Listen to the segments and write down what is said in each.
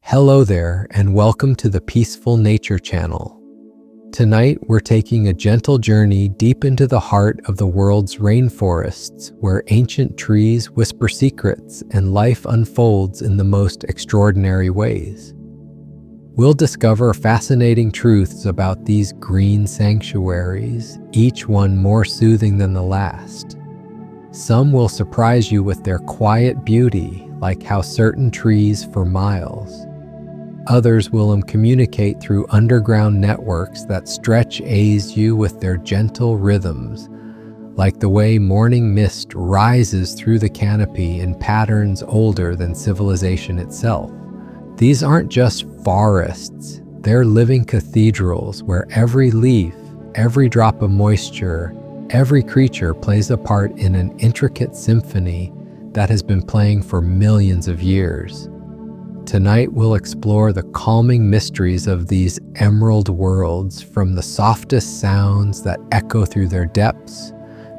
Hello there, and welcome to the Peaceful Nature Channel. Tonight, we're taking a gentle journey deep into the heart of the world's rainforests, where ancient trees whisper secrets and life unfolds in the most extraordinary ways. We'll discover fascinating truths about these green sanctuaries, each one more soothing than the last. Some will surprise you with their quiet beauty, like how certain trees for miles. Others will communicate through underground networks that stretch you with their gentle rhythms, like the way morning mist rises through the canopy in patterns older than civilization itself. These aren't just forests, they're living cathedrals where every leaf, every drop of moisture, every creature plays a part in an intricate symphony that has been playing for millions of years. Tonight we'll explore the calming mysteries of these emerald worlds, from the softest sounds that echo through their depths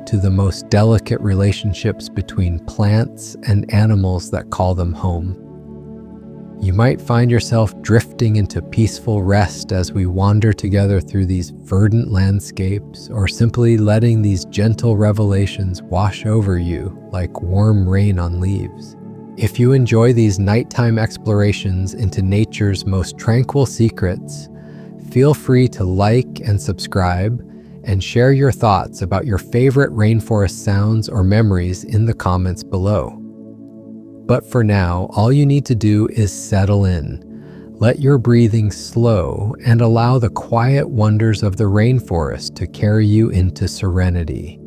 to the most delicate relationships between plants and animals that call them home. You might find yourself drifting into peaceful rest as we wander together through these verdant landscapes, or simply letting these gentle revelations wash over you like warm rain on leaves. If you enjoy these nighttime explorations into nature's most tranquil secrets, feel free to like and subscribe and share your thoughts about your favorite rainforest sounds or memories in the comments below. But for now, all you need to do is settle in. Let your breathing slow and allow the quiet wonders of the rainforest to carry you into serenity.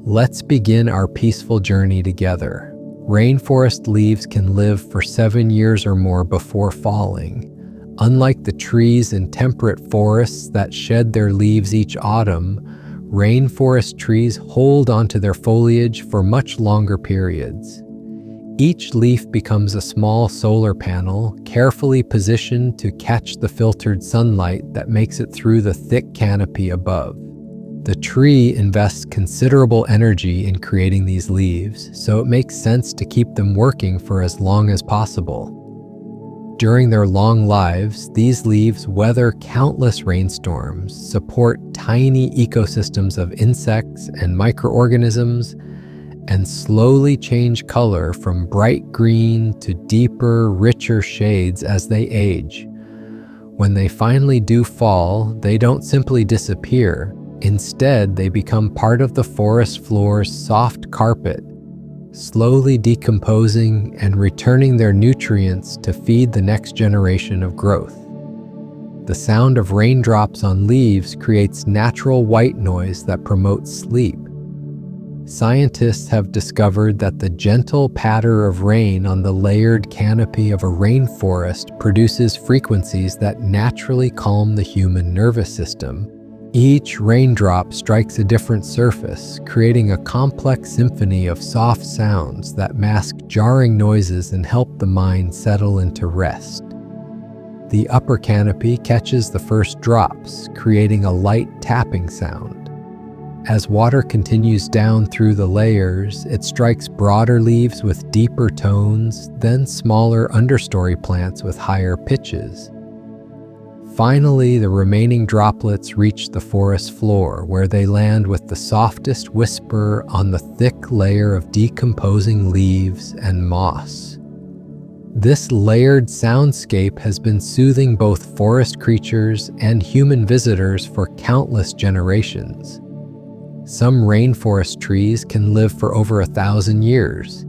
Let's begin our peaceful journey together. Rainforest leaves can live for 7 years or more before falling. Unlike the trees in temperate forests that shed their leaves each autumn, rainforest trees hold onto their foliage for much longer periods. Each leaf becomes a small solar panel, carefully positioned to catch the filtered sunlight that makes it through the thick canopy above. The tree invests considerable energy in creating these leaves, so it makes sense to keep them working for as long as possible. During their long lives, these leaves weather countless rainstorms, support tiny ecosystems of insects and microorganisms, and slowly change color from bright green to deeper, richer shades as they age. When they finally do fall, they don't simply disappear. Instead, they become part of the forest floor's soft carpet, slowly decomposing and returning their nutrients to feed the next generation of growth. The sound of raindrops on leaves creates natural white noise that promotes sleep. Scientists have discovered that the gentle patter of rain on the layered canopy of a rainforest produces frequencies that naturally calm the human nervous system. Each raindrop strikes a different surface, creating a complex symphony of soft sounds that mask jarring noises and help the mind settle into rest. The upper canopy catches the first drops, creating a light tapping sound. As water continues down through the layers, it strikes broader leaves with deeper tones, then smaller understory plants with higher pitches. Finally, the remaining droplets reach the forest floor, where they land with the softest whisper on the thick layer of decomposing leaves and moss. This layered soundscape has been soothing both forest creatures and human visitors for countless generations. Some rainforest trees can live for over 1,000 years.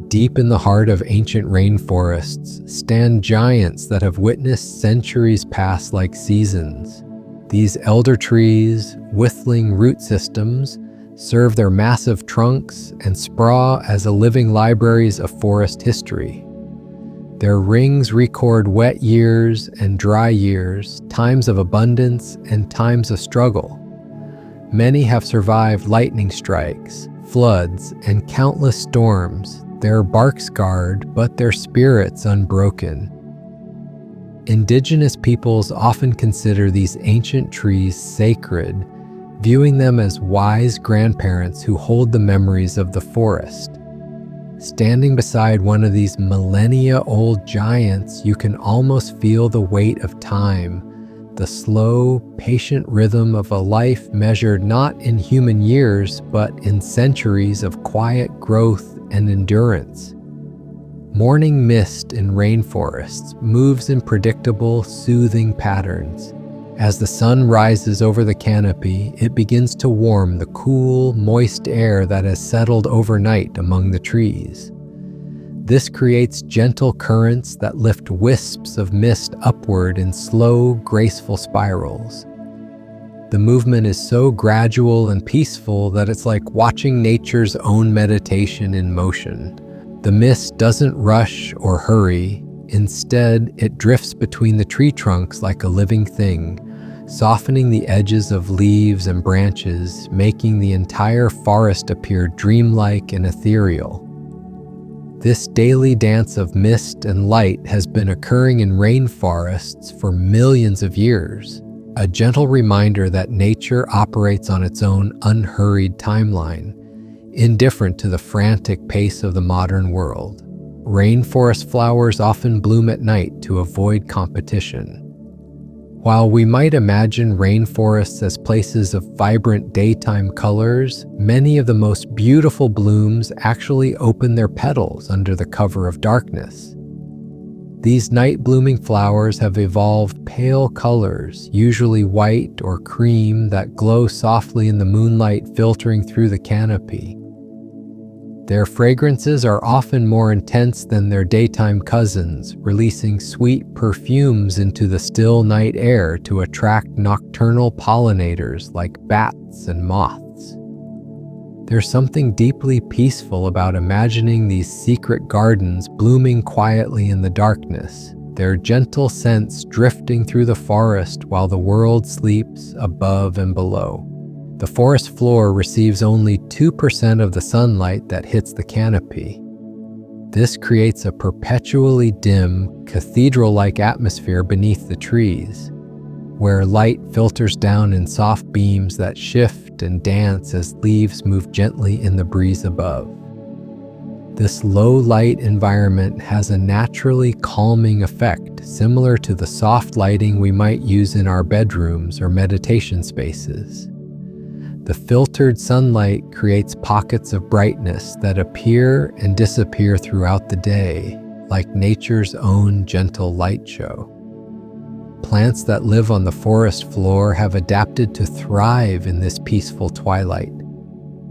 Deep in the heart of ancient rainforests stand giants that have witnessed centuries pass like seasons. These elder trees, whistling root systems, serve their massive trunks and sprawl as living libraries of forest history. Their rings record wet years and dry years, times of abundance and times of struggle. Many have survived lightning strikes, floods, and countless storms, their bark scarred, but their spirits unbroken. Indigenous peoples often consider these ancient trees sacred, viewing them as wise grandparents who hold the memories of the forest. Standing beside one of these millennia-old giants, you can almost feel the weight of time, the slow, patient rhythm of a life measured not in human years, but in centuries of quiet growth and endurance. Morning mist in rainforests moves in predictable, soothing patterns. As the sun rises over the canopy, it begins to warm the cool, moist air that has settled overnight among the trees. This creates gentle currents that lift wisps of mist upward in slow, graceful spirals. The movement is so gradual and peaceful that it's like watching nature's own meditation in motion. The mist doesn't rush or hurry. Instead, it drifts between the tree trunks like a living thing, softening the edges of leaves and branches, making the entire forest appear dreamlike and ethereal. This daily dance of mist and light has been occurring in rainforests for millions of years, a gentle reminder that nature operates on its own unhurried timeline, indifferent to the frantic pace of the modern world. Rainforest flowers often bloom at night to avoid competition. While we might imagine rainforests as places of vibrant daytime colors, many of the most beautiful blooms actually open their petals under the cover of darkness. These night-blooming flowers have evolved pale colors, usually white or cream, that glow softly in the moonlight filtering through the canopy. Their fragrances are often more intense than their daytime cousins, releasing sweet perfumes into the still night air to attract nocturnal pollinators like bats and moths. There's something deeply peaceful about imagining these secret gardens blooming quietly in the darkness, their gentle scents drifting through the forest while the world sleeps above and below. The forest floor receives only 2% of the sunlight that hits the canopy. This creates a perpetually dim, cathedral-like atmosphere beneath the trees, where light filters down in soft beams that shift and dance as leaves move gently in the breeze above. This low-light environment has a naturally calming effect, similar to the soft lighting we might use in our bedrooms or meditation spaces. The filtered sunlight creates pockets of brightness that appear and disappear throughout the day, like nature's own gentle light show. Plants that live on the forest floor have adapted to thrive in this peaceful twilight,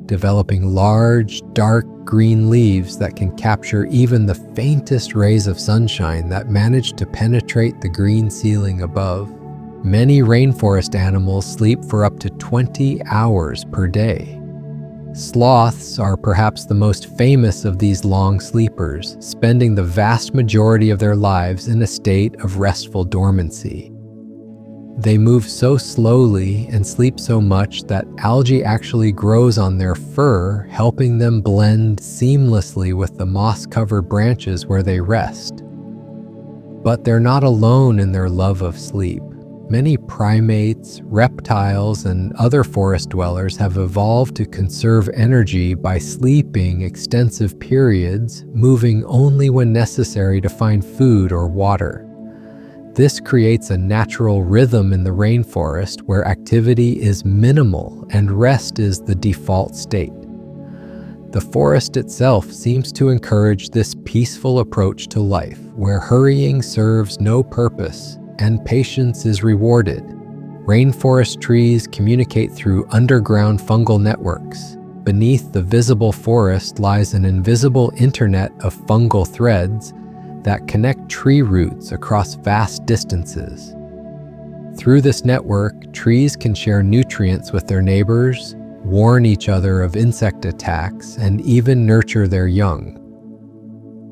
developing large, dark green leaves that can capture even the faintest rays of sunshine that manage to penetrate the green ceiling above. Many rainforest animals sleep for up to 20 hours per day. Sloths are perhaps the most famous of these long sleepers, spending the vast majority of their lives in a state of restful dormancy. They move so slowly and sleep so much that algae actually grows on their fur, helping them blend seamlessly with the moss-covered branches where they rest. But they're not alone in their love of sleep. Many primates, reptiles, and other forest dwellers have evolved to conserve energy by sleeping extensive periods, moving only when necessary to find food or water. This creates a natural rhythm in the rainforest where activity is minimal and rest is the default state. The forest itself seems to encourage this peaceful approach to life, where hurrying serves no purpose and patience is rewarded. Rainforest trees communicate through underground fungal networks. Beneath the visible forest lies an invisible internet of fungal threads that connect tree roots across vast distances. Through this network, trees can share nutrients with their neighbors, warn each other of insect attacks, and even nurture their young.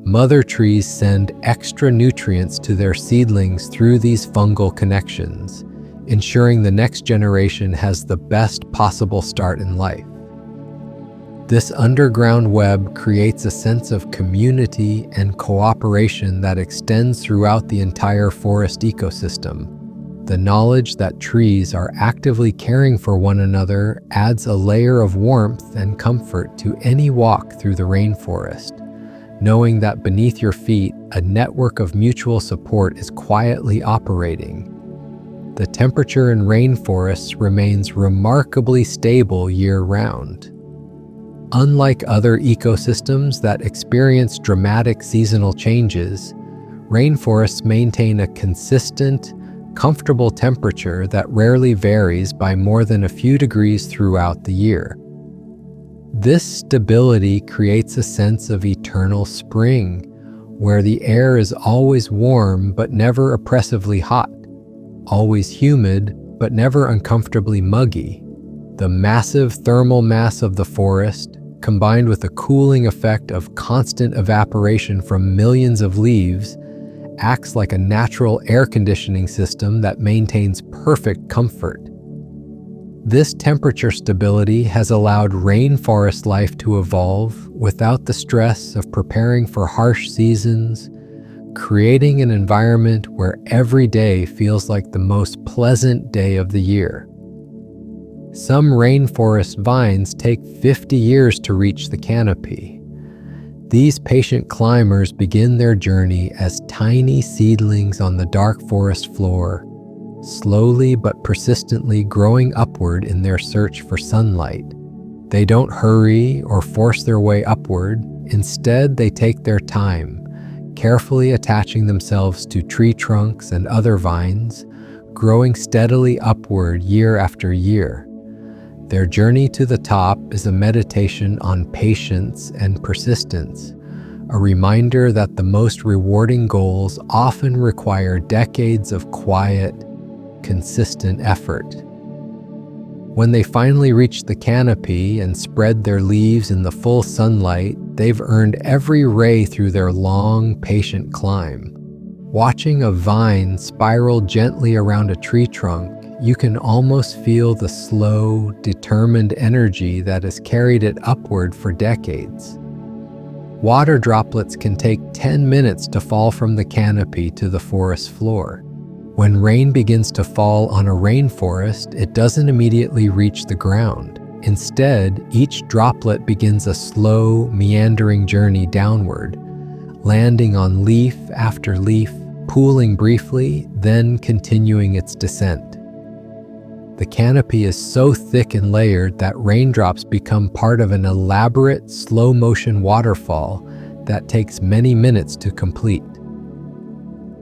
Mother trees send extra nutrients to their seedlings through these fungal connections, ensuring the next generation has the best possible start in life. This underground web creates a sense of community and cooperation that extends throughout the entire forest ecosystem. The knowledge that trees are actively caring for one another adds a layer of warmth and comfort to any walk through the rainforest, knowing that beneath your feet, a network of mutual support is quietly operating. The temperature in rainforests remains remarkably stable year-round. Unlike other ecosystems that experience dramatic seasonal changes, rainforests maintain a consistent, comfortable temperature that rarely varies by more than a few degrees throughout the year. This stability creates a sense of eternal spring, where the air is always warm but never oppressively hot, always humid but never uncomfortably muggy. The massive thermal mass of the forest, combined with the cooling effect of constant evaporation from millions of leaves, acts like a natural air conditioning system that maintains perfect comfort. This temperature stability has allowed rainforest life to evolve without the stress of preparing for harsh seasons, creating an environment where every day feels like the most pleasant day of the year. Some rainforest vines take 50 years to reach the canopy. These patient climbers begin their journey as tiny seedlings on the dark forest floor, slowly but persistently growing upward in their search for sunlight. They don't hurry or force their way upward. Instead, they take their time, carefully attaching themselves to tree trunks and other vines, growing steadily upward year after year. Their journey to the top is a meditation on patience and persistence, a reminder that the most rewarding goals often require decades of quiet, consistent effort. When they finally reach the canopy and spread their leaves in the full sunlight, they've earned every ray through their long, patient climb. Watching a vine spiral gently around a tree trunk, you can almost feel the slow, determined energy that has carried it upward for decades. Water droplets can take 10 minutes to fall from the canopy to the forest floor. When rain begins to fall on a rainforest, it doesn't immediately reach the ground. Instead, each droplet begins a slow, meandering journey downward, landing on leaf after leaf, pooling briefly, then continuing its descent. The canopy is so thick and layered that raindrops become part of an elaborate, slow-motion waterfall that takes many minutes to complete.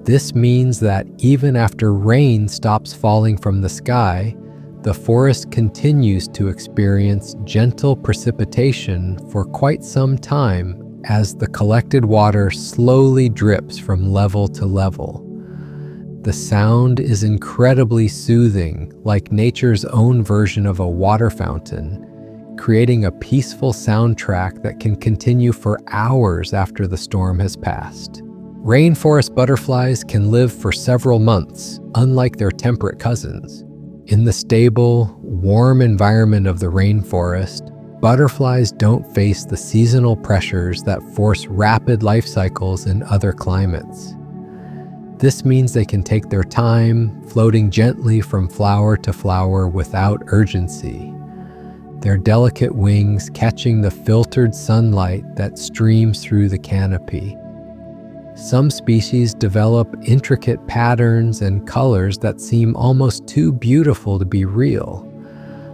This means that even after rain stops falling from the sky, the forest continues to experience gentle precipitation for quite some time as the collected water slowly drips from level to level. The sound is incredibly soothing, like nature's own version of a water fountain, creating a peaceful soundtrack that can continue for hours after the storm has passed. Rainforest butterflies can live for several months, unlike their temperate cousins. In the stable, warm environment of the rainforest, butterflies don't face the seasonal pressures that force rapid life cycles in other climates. This means they can take their time, floating gently from flower to flower without urgency, their delicate wings catching the filtered sunlight that streams through the canopy. Some species develop intricate patterns and colors that seem almost too beautiful to be real,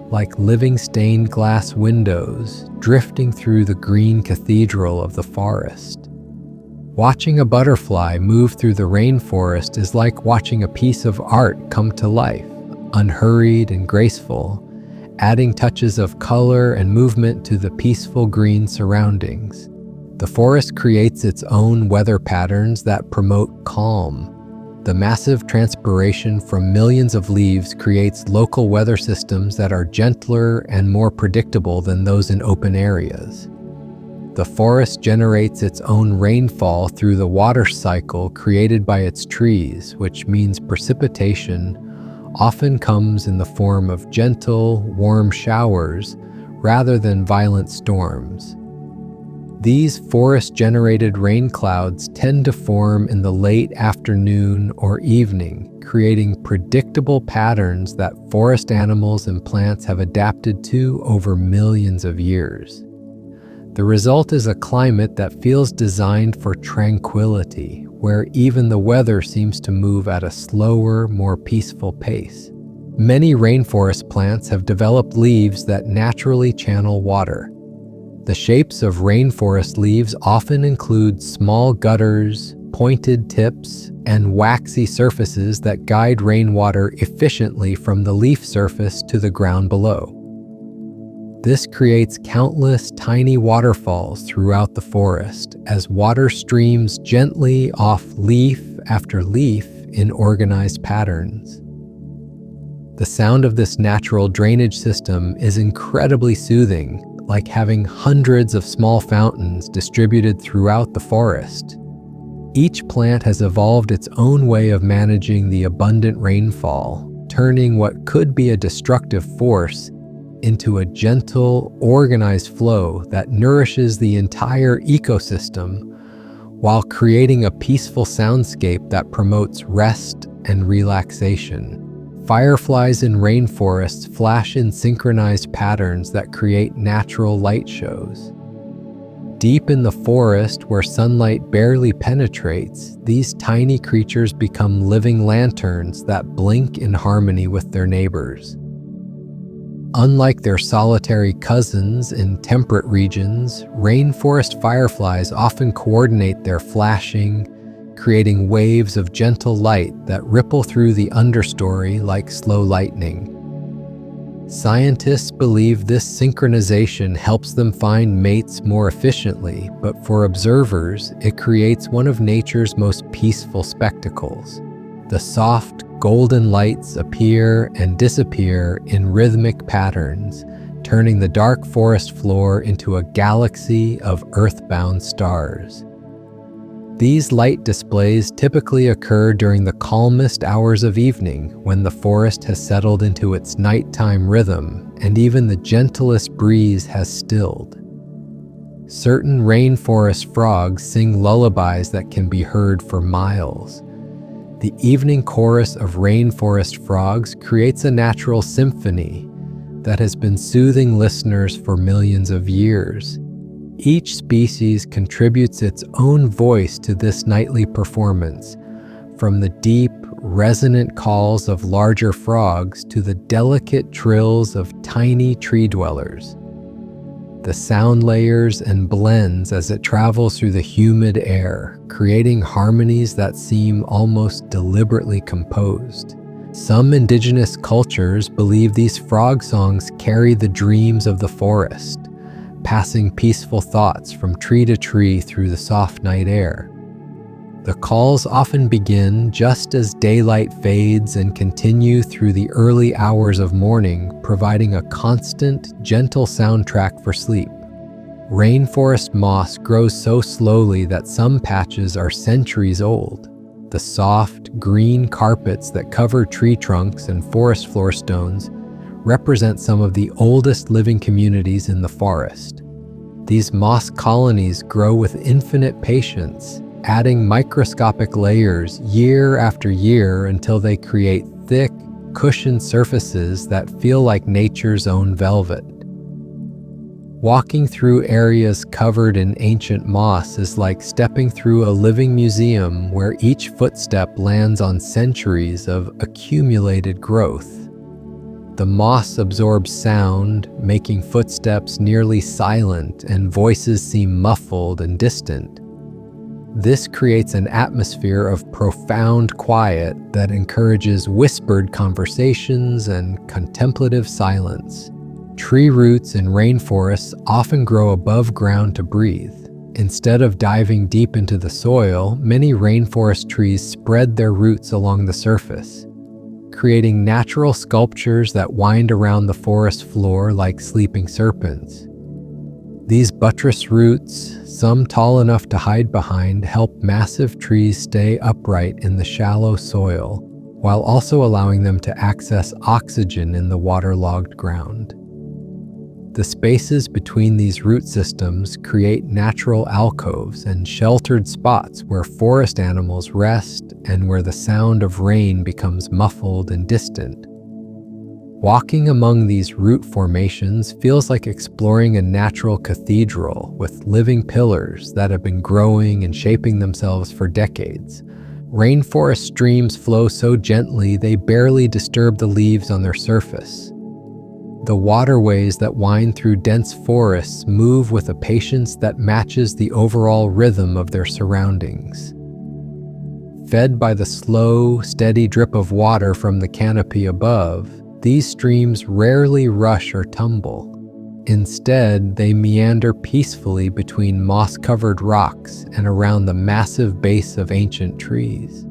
like living stained glass windows drifting through the green cathedral of the forest. Watching a butterfly move through the rainforest is like watching a piece of art come to life, unhurried and graceful, adding touches of color and movement to the peaceful green surroundings. The forest creates its own weather patterns that promote calm. The massive transpiration from millions of leaves creates local weather systems that are gentler and more predictable than those in open areas. The forest generates its own rainfall through the water cycle created by its trees, which means precipitation often comes in the form of gentle, warm showers rather than violent storms. These forest-generated rain clouds tend to form in the late afternoon or evening, creating predictable patterns that forest animals and plants have adapted to over millions of years. The result is a climate that feels designed for tranquility, where even the weather seems to move at a slower, more peaceful pace. Many rainforest plants have developed leaves that naturally channel water. The shapes of rainforest leaves often include small gutters, pointed tips, and waxy surfaces that guide rainwater efficiently from the leaf surface to the ground below. This creates countless tiny waterfalls throughout the forest as water streams gently off leaf after leaf in organized patterns. The sound of this natural drainage system is incredibly soothing, like having hundreds of small fountains distributed throughout the forest. Each plant has evolved its own way of managing the abundant rainfall, turning what could be a destructive force into a gentle, organized flow that nourishes the entire ecosystem while creating a peaceful soundscape that promotes rest and relaxation. Fireflies in rainforests flash in synchronized patterns that create natural light shows. Deep in the forest, where sunlight barely penetrates, these tiny creatures become living lanterns that blink in harmony with their neighbors. Unlike their solitary cousins in temperate regions, rainforest fireflies often coordinate their flashing, creating waves of gentle light that ripple through the understory like slow lightning. Scientists believe this synchronization helps them find mates more efficiently, but for observers, it creates one of nature's most peaceful spectacles. The soft, golden lights appear and disappear in rhythmic patterns, turning the dark forest floor into a galaxy of earthbound stars. These light displays typically occur during the calmest hours of evening, when the forest has settled into its nighttime rhythm and even the gentlest breeze has stilled. Certain rainforest frogs sing lullabies that can be heard for miles. The evening chorus of rainforest frogs creates a natural symphony that has been soothing listeners for millions of years. Each species contributes its own voice to this nightly performance, from the deep, resonant calls of larger frogs to the delicate trills of tiny tree dwellers. The sound layers and blends as it travels through the humid air, creating harmonies that seem almost deliberately composed. Some indigenous cultures believe these frog songs carry the dreams of the forest, passing peaceful thoughts from tree to tree through the soft night air. The calls often begin just as daylight fades and continue through the early hours of morning, providing a constant, gentle soundtrack for sleep. Rainforest moss grows so slowly that some patches are centuries old. The soft, green carpets that cover tree trunks and forest floor stones represent some of the oldest living communities in the forest. These moss colonies grow with infinite patience, adding microscopic layers year after year until they create thick, cushioned surfaces that feel like nature's own velvet. Walking through areas covered in ancient moss is like stepping through a living museum where each footstep lands on centuries of accumulated growth. The moss absorbs sound, making footsteps nearly silent and voices seem muffled and distant. This creates an atmosphere of profound quiet that encourages whispered conversations and contemplative silence. Tree roots in rainforests often grow above ground to breathe. Instead of diving deep into the soil, many rainforest trees spread their roots along the surface, creating natural sculptures that wind around the forest floor like sleeping serpents. These buttress roots, some tall enough to hide behind, help massive trees stay upright in the shallow soil, while also allowing them to access oxygen in the waterlogged ground. The spaces between these root systems create natural alcoves and sheltered spots where forest animals rest and where the sound of rain becomes muffled and distant. Walking among these root formations feels like exploring a natural cathedral with living pillars that have been growing and shaping themselves for decades. Rainforest streams flow so gently they barely disturb the leaves on their surface. The waterways that wind through dense forests move with a patience that matches the overall rhythm of their surroundings. Fed by the slow, steady drip of water from the canopy above, these streams rarely rush or tumble. Instead, they meander peacefully between moss-covered rocks and around the massive base of ancient trees.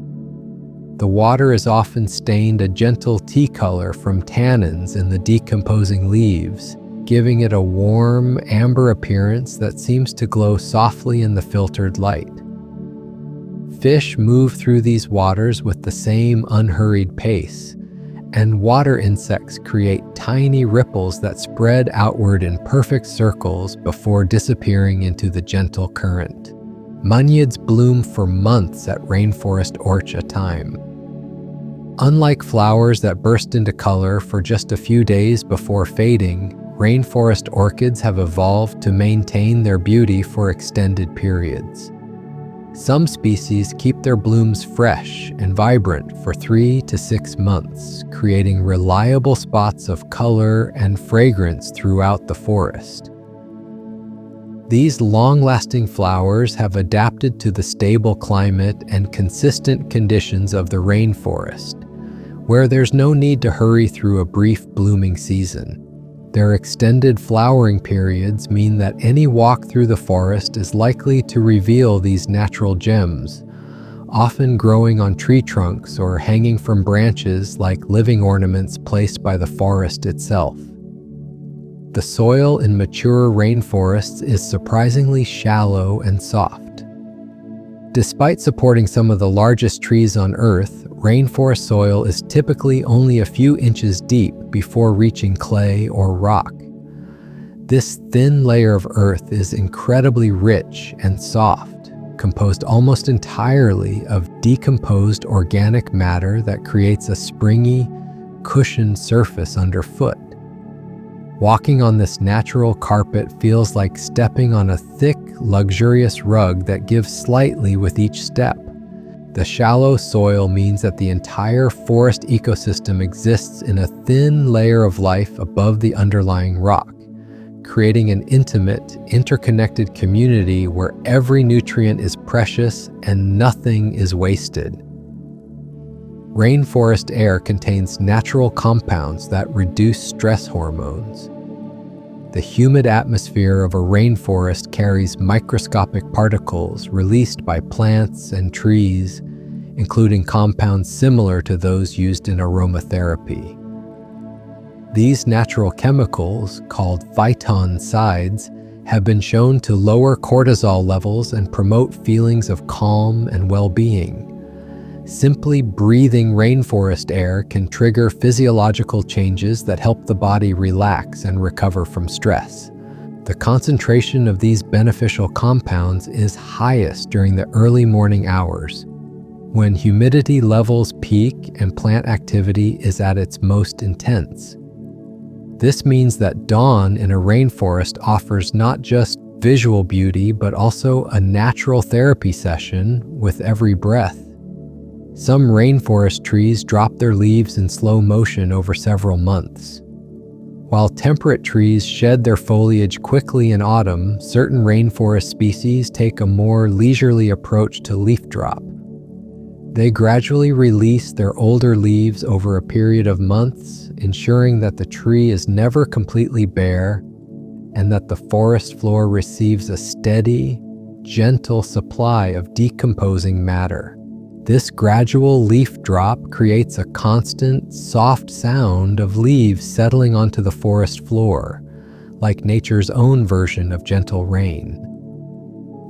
The water is often stained a gentle tea color from tannins in the decomposing leaves, giving it a warm, amber appearance that seems to glow softly in the filtered light. Fish move through these waters with the same unhurried pace, and water insects create tiny ripples that spread outward in perfect circles before disappearing into the gentle current. Munyids bloom for months at rainforest orch a time. Unlike flowers that burst into color for just a few days before fading, rainforest orchids have evolved to maintain their beauty for extended periods. Some species keep their blooms fresh and vibrant for 3 to 6 months, creating reliable spots of color and fragrance throughout the forest. These long-lasting flowers have adapted to the stable climate and consistent conditions of the rainforest, where there's no need to hurry through a brief blooming season. Their extended flowering periods mean that any walk through the forest is likely to reveal these natural gems, often growing on tree trunks or hanging from branches like living ornaments placed by the forest itself. The soil in mature rainforests is surprisingly shallow and soft. Despite supporting some of the largest trees on Earth, rainforest soil is typically only a few inches deep before reaching clay or rock. This thin layer of earth is incredibly rich and soft, composed almost entirely of decomposed organic matter that creates a springy, cushioned surface underfoot. Walking on this natural carpet feels like stepping on a thick, luxurious rug that gives slightly with each step. The shallow soil means that the entire forest ecosystem exists in a thin layer of life above the underlying rock, creating an intimate, interconnected community where every nutrient is precious and nothing is wasted. Rainforest air contains natural compounds that reduce stress hormones. The humid atmosphere of a rainforest carries microscopic particles released by plants and trees, including compounds similar to those used in aromatherapy. These natural chemicals, called phytoncides, have been shown to lower cortisol levels and promote feelings of calm and well-being. Simply breathing rainforest air can trigger physiological changes that help the body relax and recover from stress. The concentration of these beneficial compounds is highest during the early morning hours, when humidity levels peak and plant activity is at its most intense. This means that dawn in a rainforest offers not just visual beauty, but also a natural therapy session with every breath. Some rainforest trees drop their leaves in slow motion over several months. While temperate trees shed their foliage quickly in autumn, certain rainforest species take a more leisurely approach to leaf drop. They gradually release their older leaves over a period of months, ensuring that the tree is never completely bare and that the forest floor receives a steady, gentle supply of decomposing matter. This gradual leaf drop creates a constant, soft sound of leaves settling onto the forest floor, like nature's own version of gentle rain.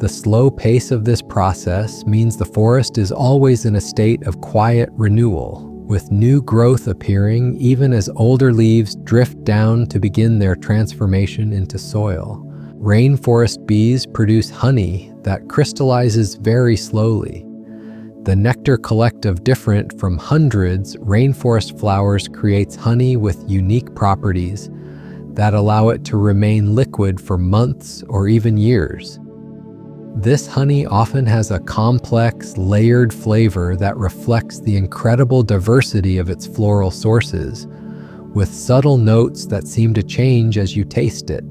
The slow pace of this process means the forest is always in a state of quiet renewal, with new growth appearing even as older leaves drift down to begin their transformation into soil. Rainforest bees produce honey that crystallizes very slowly. The nectar collective, different from hundreds, rainforest flowers creates honey with unique properties that allow it to remain liquid for months or even years. This honey often has a complex, layered flavor that reflects the incredible diversity of its floral sources, with subtle notes that seem to change as you taste it.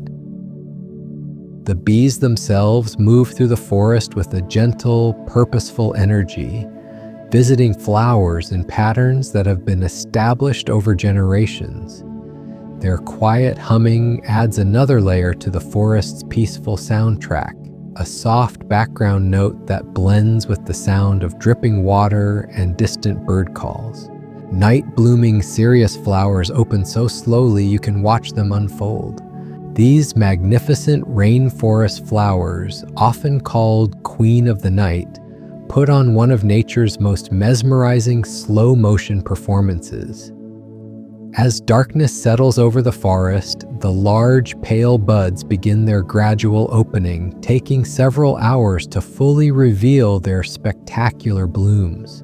The bees themselves move through the forest with a gentle, purposeful energy, visiting flowers in patterns that have been established over generations. Their quiet humming adds another layer to the forest's peaceful soundtrack, a soft background note that blends with the sound of dripping water and distant bird calls. Night-blooming cereus flowers open so slowly you can watch them unfold. These magnificent rainforest flowers, often called Queen of the Night, put on one of nature's most mesmerizing slow-motion performances. As darkness settles over the forest, the large, pale buds begin their gradual opening, taking several hours to fully reveal their spectacular blooms.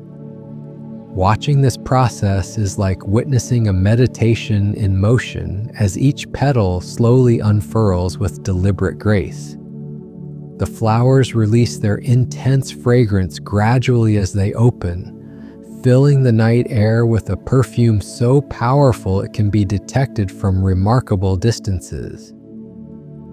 Watching this process is like witnessing a meditation in motion as each petal slowly unfurls with deliberate grace. The flowers release their intense fragrance gradually as they open, filling the night air with a perfume so powerful it can be detected from remarkable distances.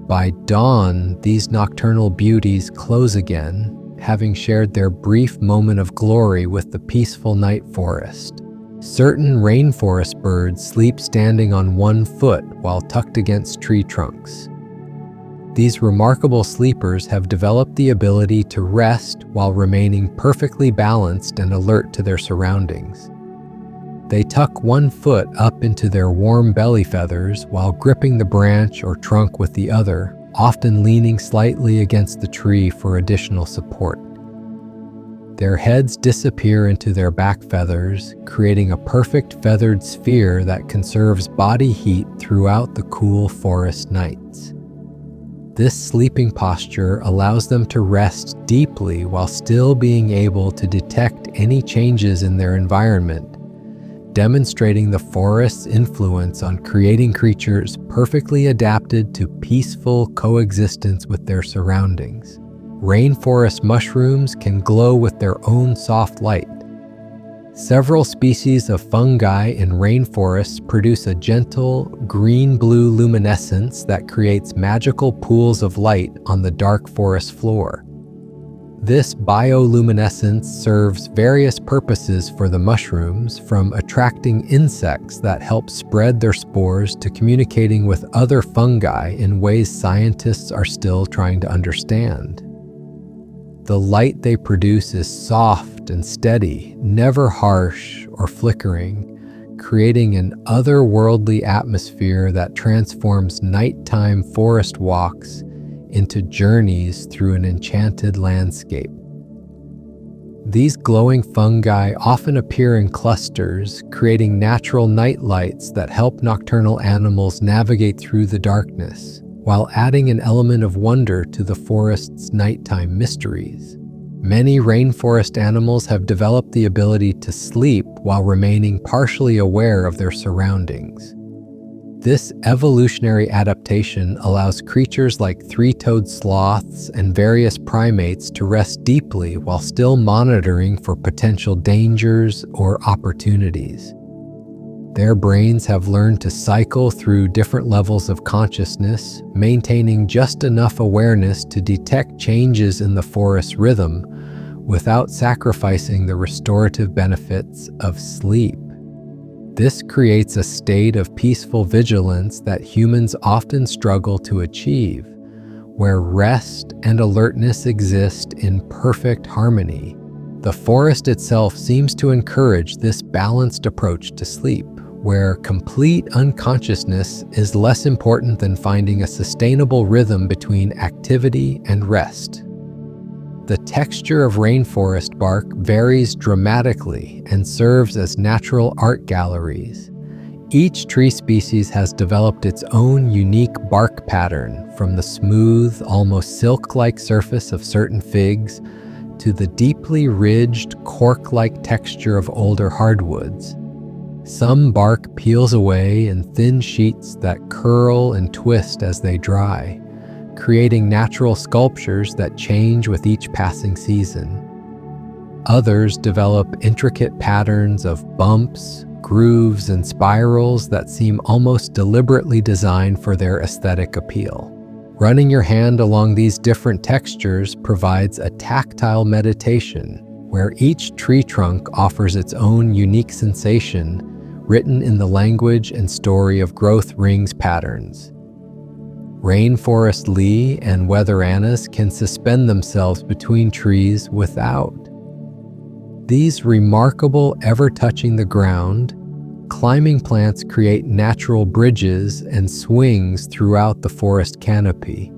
By dawn, these nocturnal beauties close again, having shared their brief moment of glory with the peaceful night forest. Certain rainforest birds sleep standing on one foot while tucked against tree trunks. These remarkable sleepers have developed the ability to rest while remaining perfectly balanced and alert to their surroundings. They tuck one foot up into their warm belly feathers while gripping the branch or trunk with the other, often leaning slightly against the tree for additional support. Their heads disappear into their back feathers, creating a perfect feathered sphere that conserves body heat throughout the cool forest nights. This sleeping posture allows them to rest deeply while still being able to detect any changes in their environment, demonstrating the forest's influence on creating creatures perfectly adapted to peaceful coexistence with their surroundings. Rainforest mushrooms can glow with their own soft light. Several species of fungi in rainforests produce a gentle, green-blue luminescence that creates magical pools of light on the dark forest floor. This bioluminescence serves various purposes for the mushrooms, from attracting insects that help spread their spores to communicating with other fungi in ways scientists are still trying to understand. The light they produce is soft and steady, never harsh or flickering, creating an otherworldly atmosphere that transforms nighttime forest walks into journeys through an enchanted landscape. These glowing fungi often appear in clusters, creating natural night lights that help nocturnal animals navigate through the darkness, while adding an element of wonder to the forest's nighttime mysteries. Many rainforest animals have developed the ability to sleep while remaining partially aware of their surroundings. This evolutionary adaptation allows creatures like three-toed sloths and various primates to rest deeply while still monitoring for potential dangers or opportunities. Their brains have learned to cycle through different levels of consciousness, maintaining just enough awareness to detect changes in the forest's rhythm without sacrificing the restorative benefits of sleep. This creates a state of peaceful vigilance that humans often struggle to achieve, where rest and alertness exist in perfect harmony. The forest itself seems to encourage this balanced approach to sleep, where complete unconsciousness is less important than finding a sustainable rhythm between activity and rest. The texture of rainforest bark varies dramatically and serves as natural art galleries. Each tree species has developed its own unique bark pattern, from the smooth, almost silk-like surface of certain figs to the deeply ridged, cork-like texture of older hardwoods. Some bark peels away in thin sheets that curl and twist as they dry, creating natural sculptures that change with each passing season. Others develop intricate patterns of bumps, grooves, and spirals that seem almost deliberately designed for their aesthetic appeal. Running your hand along these different textures provides a tactile meditation where each tree trunk offers its own unique sensation, written in the language and story of growth rings patterns. Rainforest Lee and weatheranas can suspend themselves between trees without. These remarkable, ever touching the ground, climbing plants create natural bridges and swings throughout the forest canopy,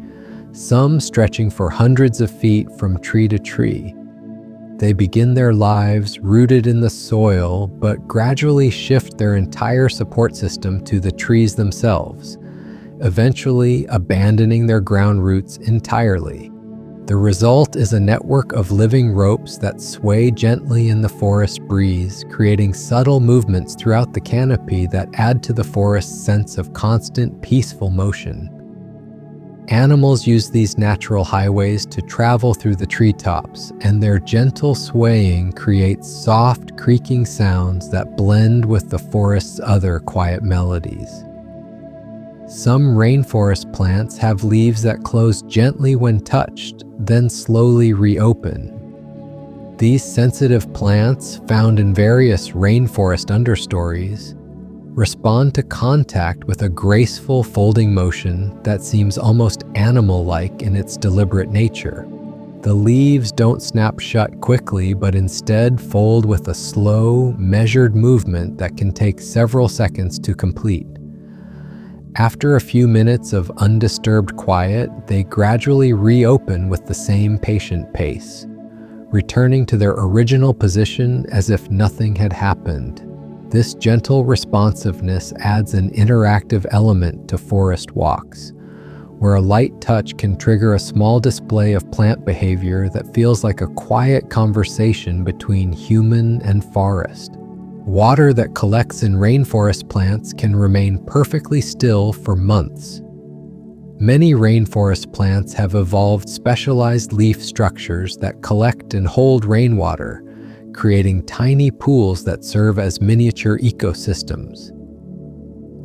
some stretching for hundreds of feet from tree to tree. They begin their lives rooted in the soil, but gradually shift their entire support system to the trees themselves, eventually abandoning their ground roots entirely. The result is a network of living ropes that sway gently in the forest breeze, creating subtle movements throughout the canopy that add to the forest's sense of constant, peaceful motion. Animals use these natural highways to travel through the treetops, and their gentle swaying creates soft, creaking sounds that blend with the forest's other quiet melodies. Some rainforest plants have leaves that close gently when touched, then slowly reopen. These sensitive plants, found in various rainforest understories, respond to contact with a graceful folding motion that seems almost animal-like in its deliberate nature. The leaves don't snap shut quickly, but instead fold with a slow, measured movement that can take several seconds to complete. After a few minutes of undisturbed quiet, they gradually reopen with the same patient pace, returning to their original position as if nothing had happened. This gentle responsiveness adds an interactive element to forest walks, where a light touch can trigger a small display of plant behavior that feels like a quiet conversation between human and forest. Water that collects in rainforest plants can remain perfectly still for months. Many rainforest plants have evolved specialized leaf structures that collect and hold rainwater, creating tiny pools that serve as miniature ecosystems.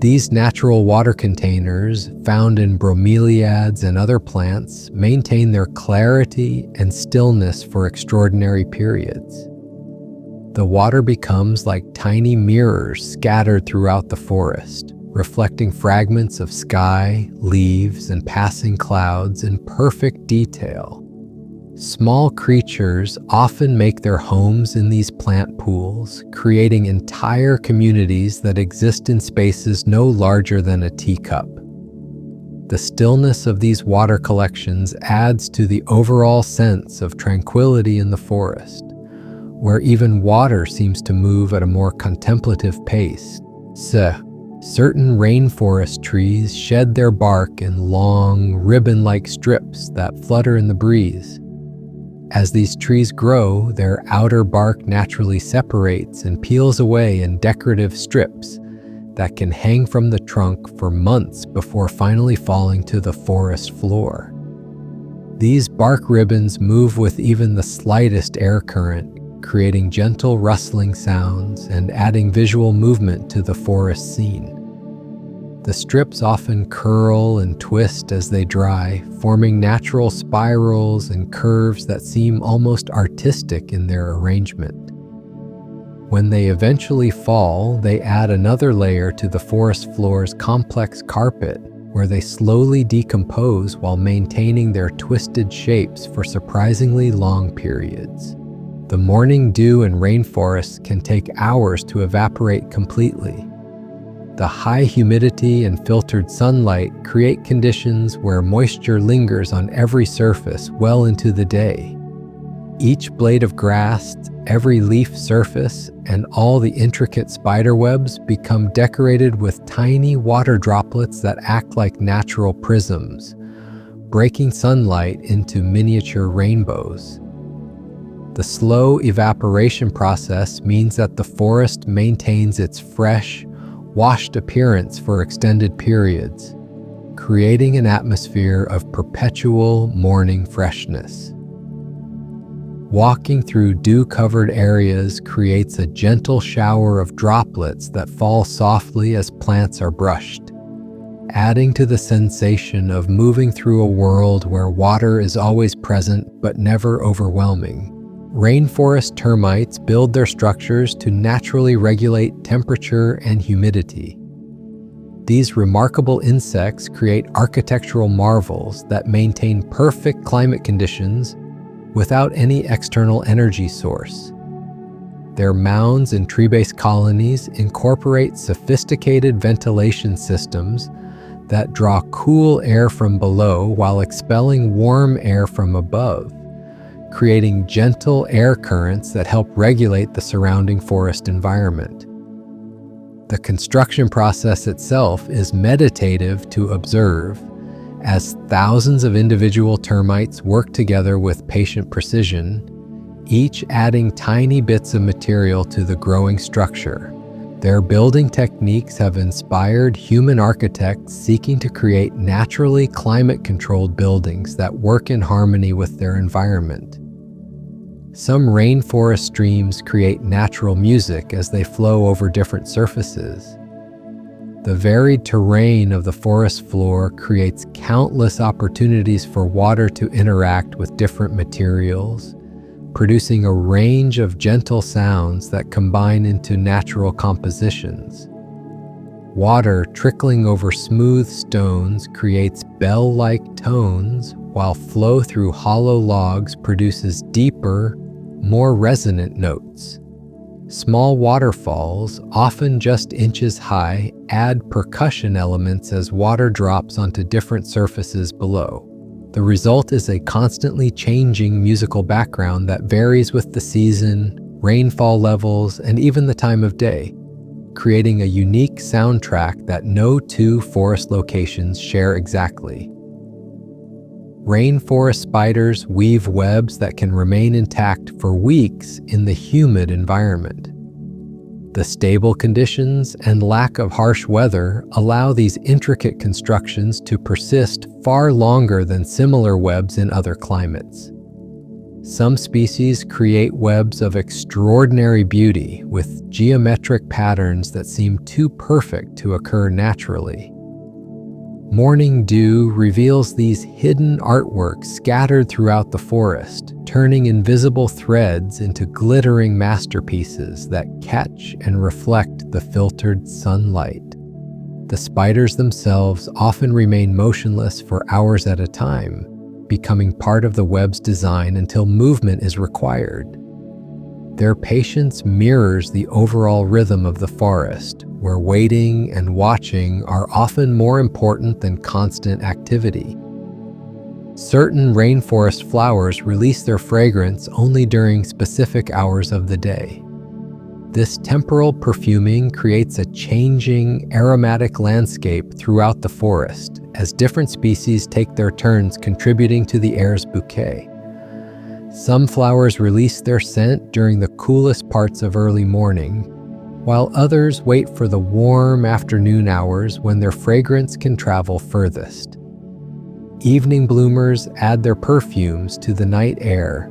These natural water containers, found in bromeliads and other plants, maintain their clarity and stillness for extraordinary periods. The water becomes like tiny mirrors scattered throughout the forest, reflecting fragments of sky, leaves, and passing clouds in perfect detail. Small creatures often make their homes in these plant pools, creating entire communities that exist in spaces no larger than a teacup. The stillness of these water collections adds to the overall sense of tranquility in the forest, where even water seems to move at a more contemplative pace. Certain rainforest trees shed their bark in long, ribbon-like strips that flutter in the breeze. As these trees grow, their outer bark naturally separates and peels away in decorative strips that can hang from the trunk for months before finally falling to the forest floor. These bark ribbons move with even the slightest air current, creating gentle rustling sounds and adding visual movement to the forest scene. The strips often curl and twist as they dry, forming natural spirals and curves that seem almost artistic in their arrangement. When they eventually fall, they add another layer to the forest floor's complex carpet, where they slowly decompose while maintaining their twisted shapes for surprisingly long periods. The morning dew in rainforests can take hours to evaporate completely. The high humidity and filtered sunlight create conditions where moisture lingers on every surface well into the day. Each blade of grass, every leaf surface, and all the intricate spider webs become decorated with tiny water droplets that act like natural prisms, breaking sunlight into miniature rainbows. The slow evaporation process means that the forest maintains its fresh, washed appearance for extended periods, creating an atmosphere of perpetual morning freshness. Walking through dew-covered areas creates a gentle shower of droplets that fall softly as plants are brushed, adding to the sensation of moving through a world where water is always present but never overwhelming. Rainforest termites build their structures to naturally regulate temperature and humidity. These remarkable insects create architectural marvels that maintain perfect climate conditions without any external energy source. Their mounds and tree-based colonies incorporate sophisticated ventilation systems that draw cool air from below while expelling warm air from above, creating gentle air currents that help regulate the surrounding forest environment. The construction process itself is meditative to observe, as thousands of individual termites work together with patient precision, each adding tiny bits of material to the growing structure. Their building techniques have inspired human architects seeking to create naturally climate-controlled buildings that work in harmony with their environment. Some rainforest streams create natural music as they flow over different surfaces. The varied terrain of the forest floor creates countless opportunities for water to interact with different materials, producing a range of gentle sounds that combine into natural compositions. Water trickling over smooth stones creates bell-like tones, while flow through hollow logs produces deeper, more resonant notes. Small waterfalls, often just inches high, add percussion elements as water drops onto different surfaces below. The result is a constantly changing musical background that varies with the season, rainfall levels, and even the time of day, creating a unique soundtrack that no two forest locations share exactly. Rainforest spiders weave webs that can remain intact for weeks in the humid environment. The stable conditions and lack of harsh weather allow these intricate constructions to persist far longer than similar webs in other climates. Some species create webs of extraordinary beauty with geometric patterns that seem too perfect to occur naturally. Morning dew reveals these hidden artworks scattered throughout the forest, turning invisible threads into glittering masterpieces that catch and reflect the filtered sunlight. The spiders themselves often remain motionless for hours at a time, becoming part of the web's design until movement is required. Their patience mirrors the overall rhythm of the forest, where waiting and watching are often more important than constant activity. Certain rainforest flowers release their fragrance only during specific hours of the day. This temporal perfuming creates a changing, aromatic landscape throughout the forest, as different species take their turns contributing to the air's bouquet. Some flowers release their scent during the coolest parts of early morning, while others wait for the warm afternoon hours when their fragrance can travel furthest. Evening bloomers add their perfumes to the night air,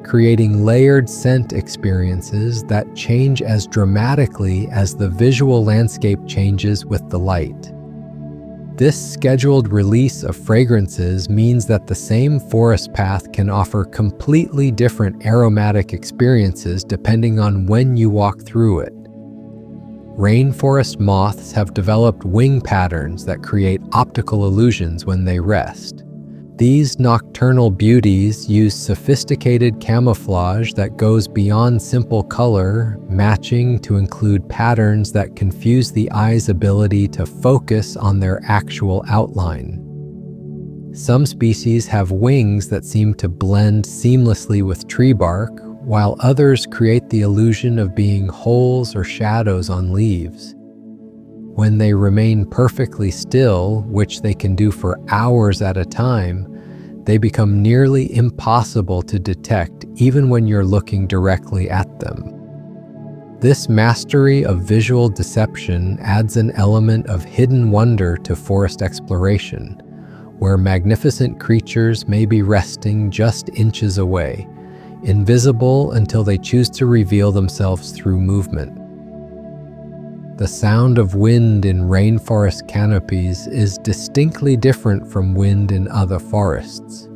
creating layered scent experiences that change as dramatically as the visual landscape changes with the light. This scheduled release of fragrances means that the same forest path can offer completely different aromatic experiences depending on when you walk through it. Rainforest moths have developed wing patterns that create optical illusions when they rest. These nocturnal beauties use sophisticated camouflage that goes beyond simple color matching to include patterns that confuse the eye's ability to focus on their actual outline. Some species have wings that seem to blend seamlessly with tree bark, while others create the illusion of being holes or shadows on leaves. When they remain perfectly still, which they can do for hours at a time, they become nearly impossible to detect even when you're looking directly at them. This mastery of visual deception adds an element of hidden wonder to forest exploration, where magnificent creatures may be resting just inches away, invisible until they choose to reveal themselves through movement. The sound of wind in rainforest canopies is distinctly different from wind in other forests.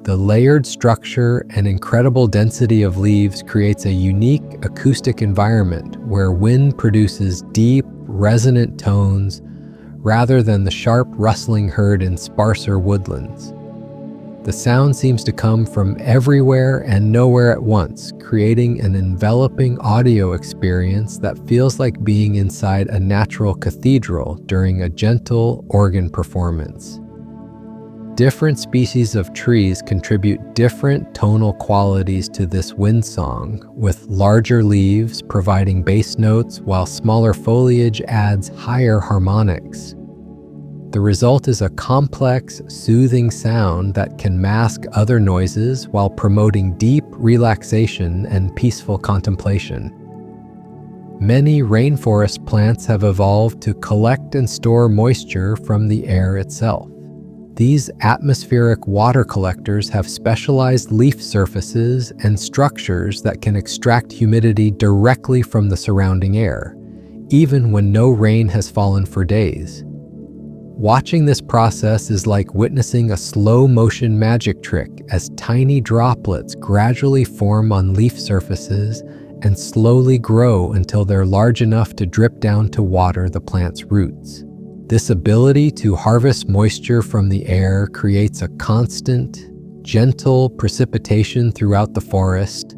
The layered structure and incredible density of leaves creates a unique acoustic environment where wind produces deep, resonant tones rather than the sharp rustling heard in sparser woodlands. The sound seems to come from everywhere and nowhere at once, creating an enveloping audio experience that feels like being inside a natural cathedral during a gentle organ performance. Different species of trees contribute different tonal qualities to this wind song, with larger leaves providing bass notes while smaller foliage adds higher harmonics. The result is a complex, soothing sound that can mask other noises while promoting deep relaxation and peaceful contemplation. Many rainforest plants have evolved to collect and store moisture from the air itself. These atmospheric water collectors have specialized leaf surfaces and structures that can extract humidity directly from the surrounding air, even when no rain has fallen for days. Watching this process is like witnessing a slow-motion magic trick as tiny droplets gradually form on leaf surfaces and slowly grow until they're large enough to drip down to water the plant's roots. This ability to harvest moisture from the air creates a constant, gentle precipitation throughout the forest,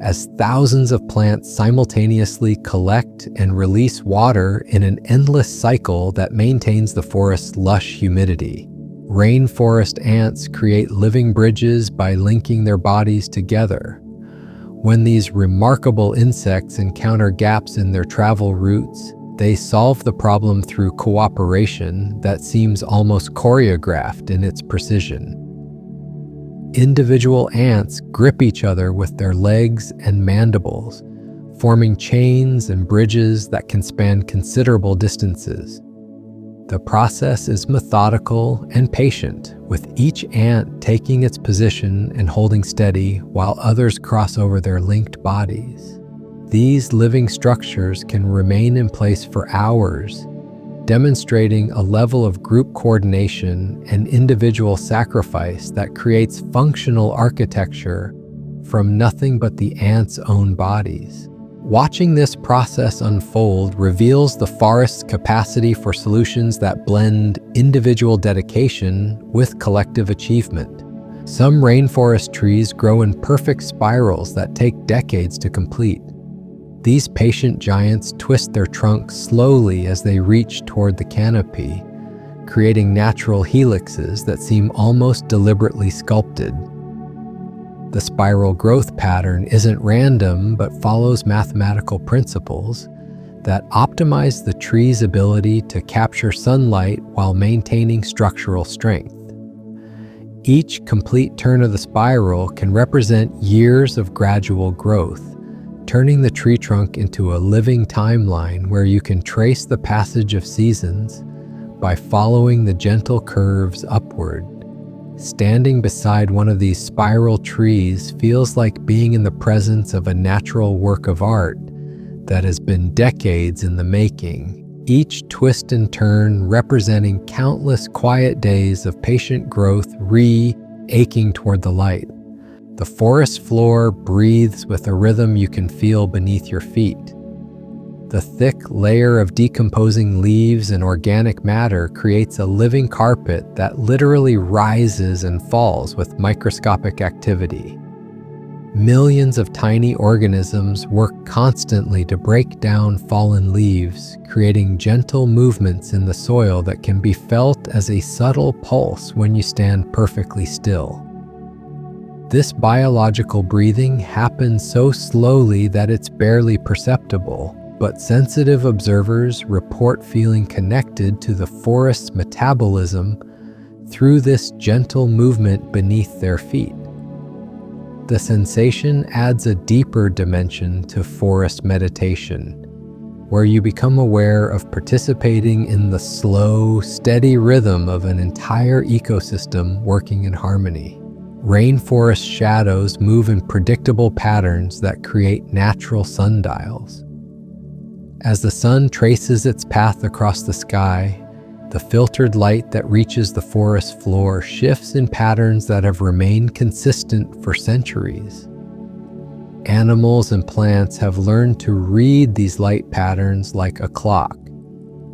as thousands of plants simultaneously collect and release water in an endless cycle that maintains the forest's lush humidity. Rainforest ants create living bridges by linking their bodies together. When these remarkable insects encounter gaps in their travel routes, they solve the problem through cooperation that seems almost choreographed in its precision. Individual ants grip each other with their legs and mandibles, forming chains and bridges that can span considerable distances. The process is methodical and patient, with each ant taking its position and holding steady while others cross over their linked bodies. These living structures can remain in place for hours, demonstrating a level of group coordination and individual sacrifice that creates functional architecture from nothing but the ants' own bodies. Watching this process unfold reveals the forest's capacity for solutions that blend individual dedication with collective achievement. Some rainforest trees grow in perfect spirals that take decades to complete. These patient giants twist their trunks slowly as they reach toward the canopy, creating natural helixes that seem almost deliberately sculpted. The spiral growth pattern isn't random but follows mathematical principles that optimize the tree's ability to capture sunlight while maintaining structural strength. Each complete turn of the spiral can represent years of gradual growth, turning the tree trunk into a living timeline where you can trace the passage of seasons by following the gentle curves upward. Standing beside one of these spiral trees feels like being in the presence of a natural work of art that has been decades in the making, each twist and turn representing countless quiet days of patient growth aching toward the light. The forest floor breathes with a rhythm you can feel beneath your feet. The thick layer of decomposing leaves and organic matter creates a living carpet that literally rises and falls with microscopic activity. Millions of tiny organisms work constantly to break down fallen leaves, creating gentle movements in the soil that can be felt as a subtle pulse when you stand perfectly still. This biological breathing happens so slowly that it's barely perceptible, but sensitive observers report feeling connected to the forest's metabolism through this gentle movement beneath their feet. The sensation adds a deeper dimension to forest meditation, where you become aware of participating in the slow, steady rhythm of an entire ecosystem working in harmony. Rainforest shadows move in predictable patterns that create natural sundials. As the sun traces its path across the sky, the filtered light that reaches the forest floor shifts in patterns that have remained consistent for centuries. Animals and plants have learned to read these light patterns like a clock,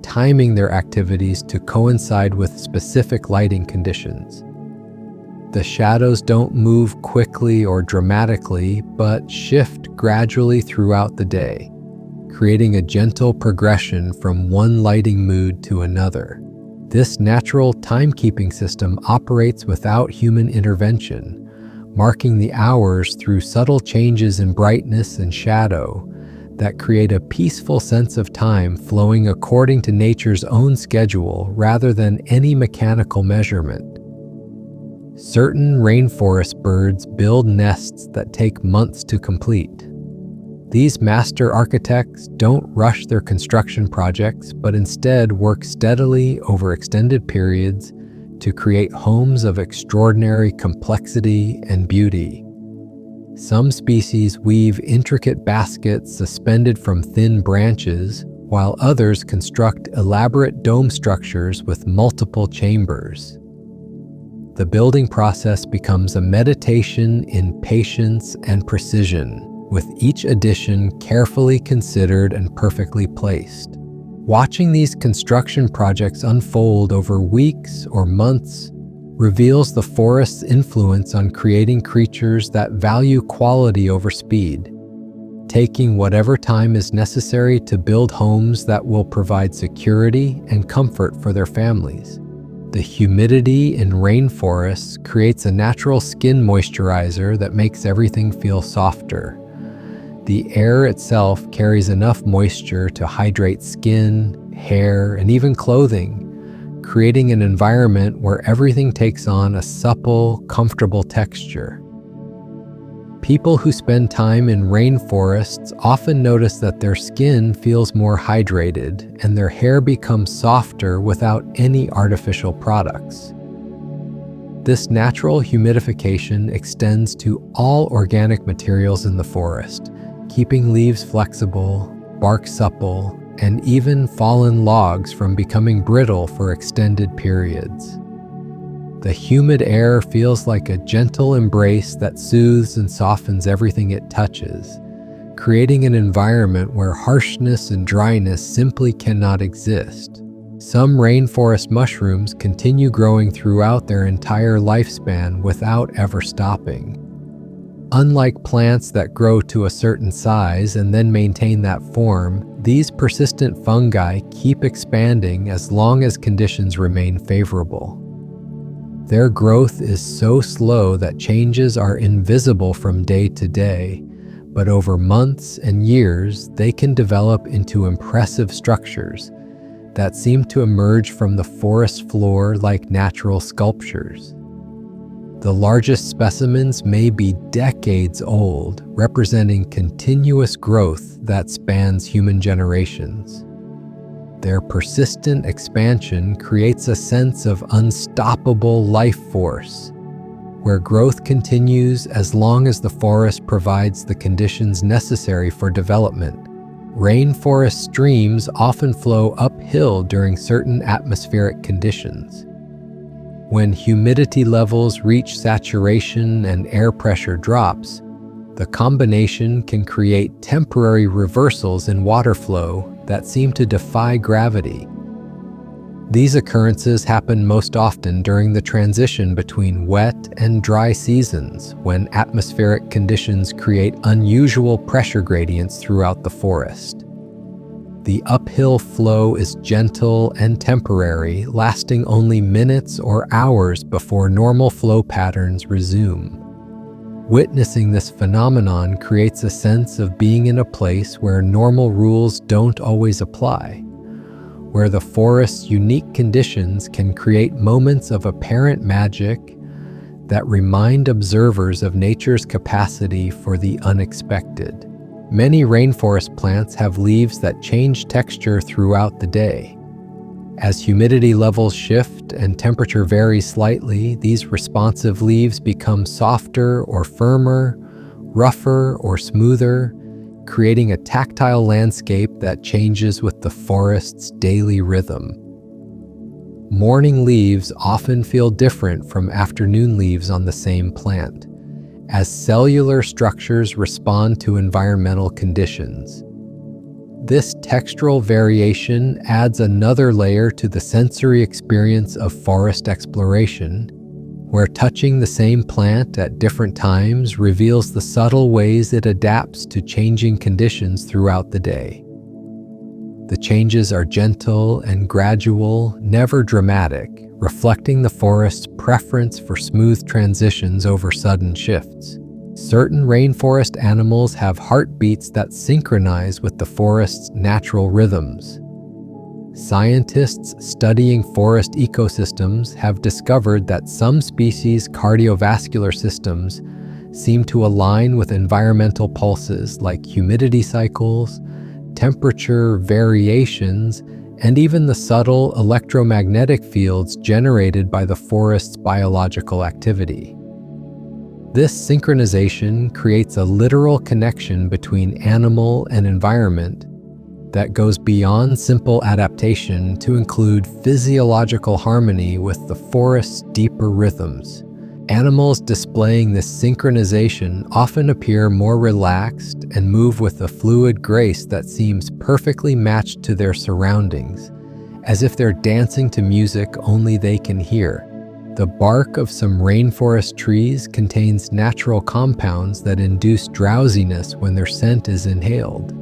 timing their activities to coincide with specific lighting conditions. The shadows don't move quickly or dramatically, but shift gradually throughout the day, creating a gentle progression from one lighting mood to another. This natural timekeeping system operates without human intervention, marking the hours through subtle changes in brightness and shadow that create a peaceful sense of time flowing according to nature's own schedule rather than any mechanical measurement. Certain rainforest birds build nests that take months to complete. These master architects don't rush their construction projects, but instead work steadily over extended periods to create homes of extraordinary complexity and beauty. Some species weave intricate baskets suspended from thin branches, while others construct elaborate dome structures with multiple chambers. The building process becomes a meditation in patience and precision, with each addition carefully considered and perfectly placed. Watching these construction projects unfold over weeks or months reveals the forest's influence on creating creatures that value quality over speed, taking whatever time is necessary to build homes that will provide security and comfort for their families. The humidity in rainforests creates a natural skin moisturizer that makes everything feel softer. The air itself carries enough moisture to hydrate skin, hair, and even clothing, creating an environment where everything takes on a supple, comfortable texture. People who spend time in rainforests often notice that their skin feels more hydrated and their hair becomes softer without any artificial products. This natural humidification extends to all organic materials in the forest, keeping leaves flexible, bark supple, and even fallen logs from becoming brittle for extended periods. The humid air feels like a gentle embrace that soothes and softens everything it touches, creating an environment where harshness and dryness simply cannot exist. Some rainforest mushrooms continue growing throughout their entire lifespan without ever stopping. Unlike plants that grow to a certain size and then maintain that form, these persistent fungi keep expanding as long as conditions remain favorable. Their growth is so slow that changes are invisible from day to day, but over months and years, they can develop into impressive structures that seem to emerge from the forest floor like natural sculptures. The largest specimens may be decades old, representing continuous growth that spans human generations. Their persistent expansion creates a sense of unstoppable life force, where growth continues as long as the forest provides the conditions necessary for development. Rainforest streams often flow uphill during certain atmospheric conditions. When humidity levels reach saturation and air pressure drops, the combination can create temporary reversals in water flow that seem to defy gravity. These occurrences happen most often during the transition between wet and dry seasons, when atmospheric conditions create unusual pressure gradients throughout the forest. The uphill flow is gentle and temporary, lasting only minutes or hours before normal flow patterns resume. Witnessing this phenomenon creates a sense of being in a place where normal rules don't always apply, where the forest's unique conditions can create moments of apparent magic that remind observers of nature's capacity for the unexpected. Many rainforest plants have leaves that change texture throughout the day. As humidity levels shift and temperature varies slightly, these responsive leaves become softer or firmer, rougher or smoother, creating a tactile landscape that changes with the forest's daily rhythm. Morning leaves often feel different from afternoon leaves on the same plant, as cellular structures respond to environmental conditions. This textural variation adds another layer to the sensory experience of forest exploration, where touching the same plant at different times reveals the subtle ways it adapts to changing conditions throughout the day. The changes are gentle and gradual, never dramatic, reflecting the forest's preference for smooth transitions over sudden shifts. Certain rainforest animals have heartbeats that synchronize with the forest's natural rhythms. Scientists studying forest ecosystems have discovered that some species' cardiovascular systems seem to align with environmental pulses like humidity cycles, temperature variations, and even the subtle electromagnetic fields generated by the forest's biological activity. This synchronization creates a literal connection between animal and environment that goes beyond simple adaptation to include physiological harmony with the forest's deeper rhythms. Animals displaying this synchronization often appear more relaxed and move with a fluid grace that seems perfectly matched to their surroundings, as if they're dancing to music only they can hear. The bark of some rainforest trees contains natural compounds that induce drowsiness when their scent is inhaled.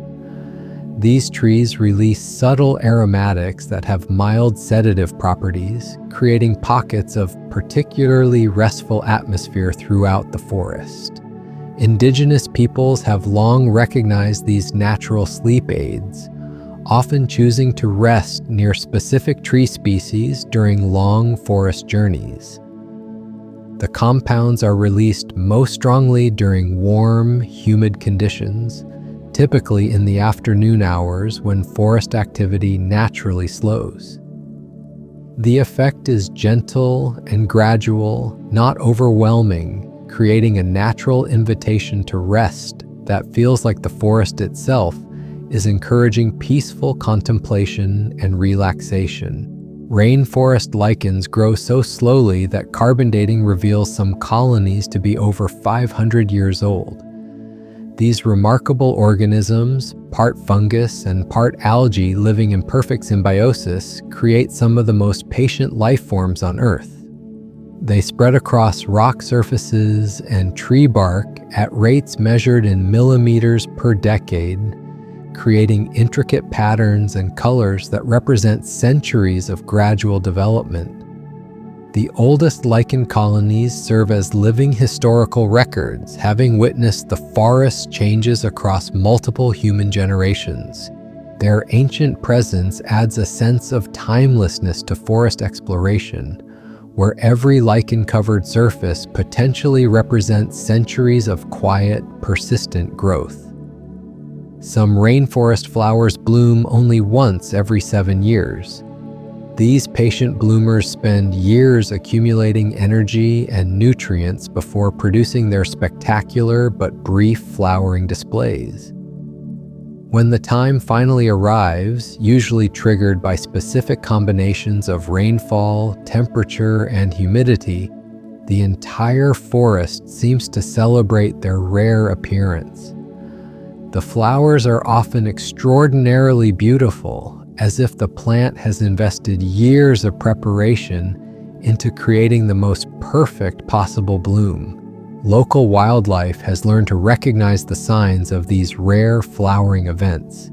These trees release subtle aromatics that have mild sedative properties, creating pockets of particularly restful atmosphere throughout the forest. Indigenous peoples have long recognized these natural sleep aids, often choosing to rest near specific tree species during long forest journeys. The compounds are released most strongly during warm, humid conditions, typically in the afternoon hours when forest activity naturally slows. The effect is gentle and gradual, not overwhelming, creating a natural invitation to rest that feels like the forest itself is encouraging peaceful contemplation and relaxation. Rainforest lichens grow so slowly that carbon dating reveals some colonies to be over 500 years old. These remarkable organisms, part fungus and part algae living in perfect symbiosis, create some of the most patient life forms on Earth. They spread across rock surfaces and tree bark at rates measured in millimeters per decade, creating intricate patterns and colors that represent centuries of gradual development. The oldest lichen colonies serve as living historical records, having witnessed the forest's changes across multiple human generations. Their ancient presence adds a sense of timelessness to forest exploration, where every lichen-covered surface potentially represents centuries of quiet, persistent growth. Some rainforest flowers bloom only once every 7 years. These patient bloomers spend years accumulating energy and nutrients before producing their spectacular but brief flowering displays. When the time finally arrives, usually triggered by specific combinations of rainfall, temperature, and humidity, the entire forest seems to celebrate their rare appearance. The flowers are often extraordinarily beautiful, as if the plant has invested years of preparation into creating the most perfect possible bloom. Local wildlife has learned to recognize the signs of these rare flowering events,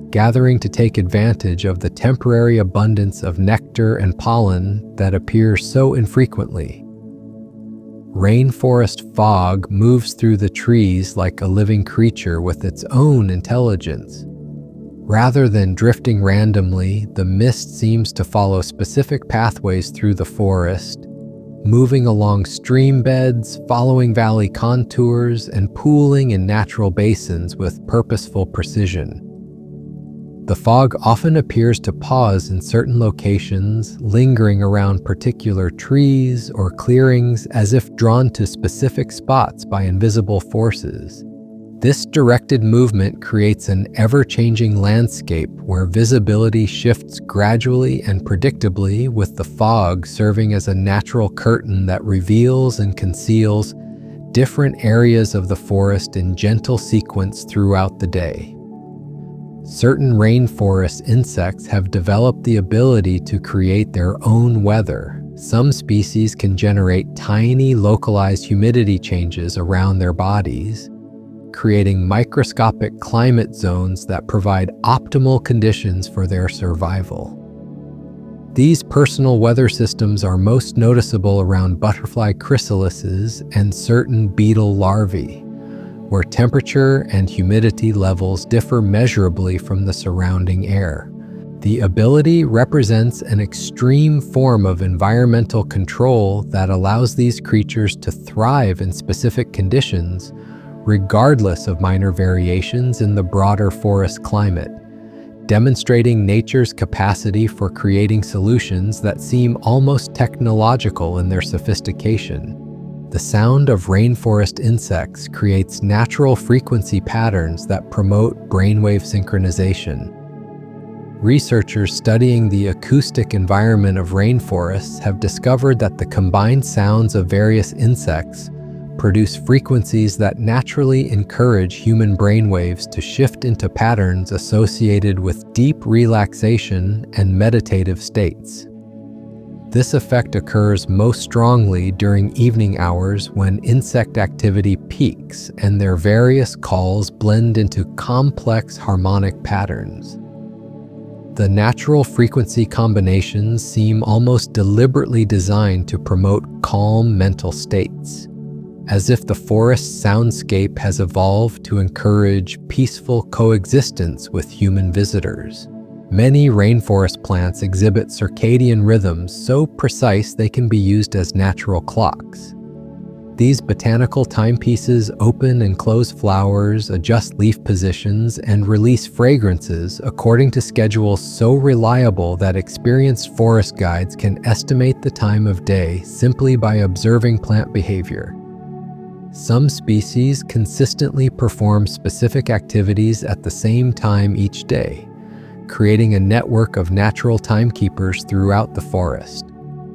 gathering to take advantage of the temporary abundance of nectar and pollen that appears so infrequently. Rainforest fog moves through the trees like a living creature with its own intelligence. Rather than drifting randomly, the mist seems to follow specific pathways through the forest, moving along stream beds, following valley contours, and pooling in natural basins with purposeful precision. The fog often appears to pause in certain locations, lingering around particular trees or clearings as if drawn to specific spots by invisible forces. This directed movement creates an ever-changing landscape where visibility shifts gradually and predictably, with the fog serving as a natural curtain that reveals and conceals different areas of the forest in gentle sequence throughout the day. Certain rainforest insects have developed the ability to create their own weather. Some species can generate tiny, localized humidity changes around their bodies, creating microscopic climate zones that provide optimal conditions for their survival. These personal weather systems are most noticeable around butterfly chrysalises and certain beetle larvae, where temperature and humidity levels differ measurably from the surrounding air. The ability represents an extreme form of environmental control that allows these creatures to thrive in specific conditions, regardless of minor variations in the broader forest climate, demonstrating nature's capacity for creating solutions that seem almost technological in their sophistication. The sound of rainforest insects creates natural frequency patterns that promote brainwave synchronization. Researchers studying the acoustic environment of rainforests have discovered that the combined sounds of various insects produce frequencies that naturally encourage human brainwaves to shift into patterns associated with deep relaxation and meditative states. This effect occurs most strongly during evening hours when insect activity peaks and their various calls blend into complex harmonic patterns. The natural frequency combinations seem almost deliberately designed to promote calm mental states, as if the forest soundscape has evolved to encourage peaceful coexistence with human visitors. Many rainforest plants exhibit circadian rhythms so precise they can be used as natural clocks. These botanical timepieces open and close flowers, adjust leaf positions, and release fragrances according to schedules so reliable that experienced forest guides can estimate the time of day simply by observing plant behavior. Some species consistently perform specific activities at the same time each day, creating a network of natural timekeepers throughout the forest.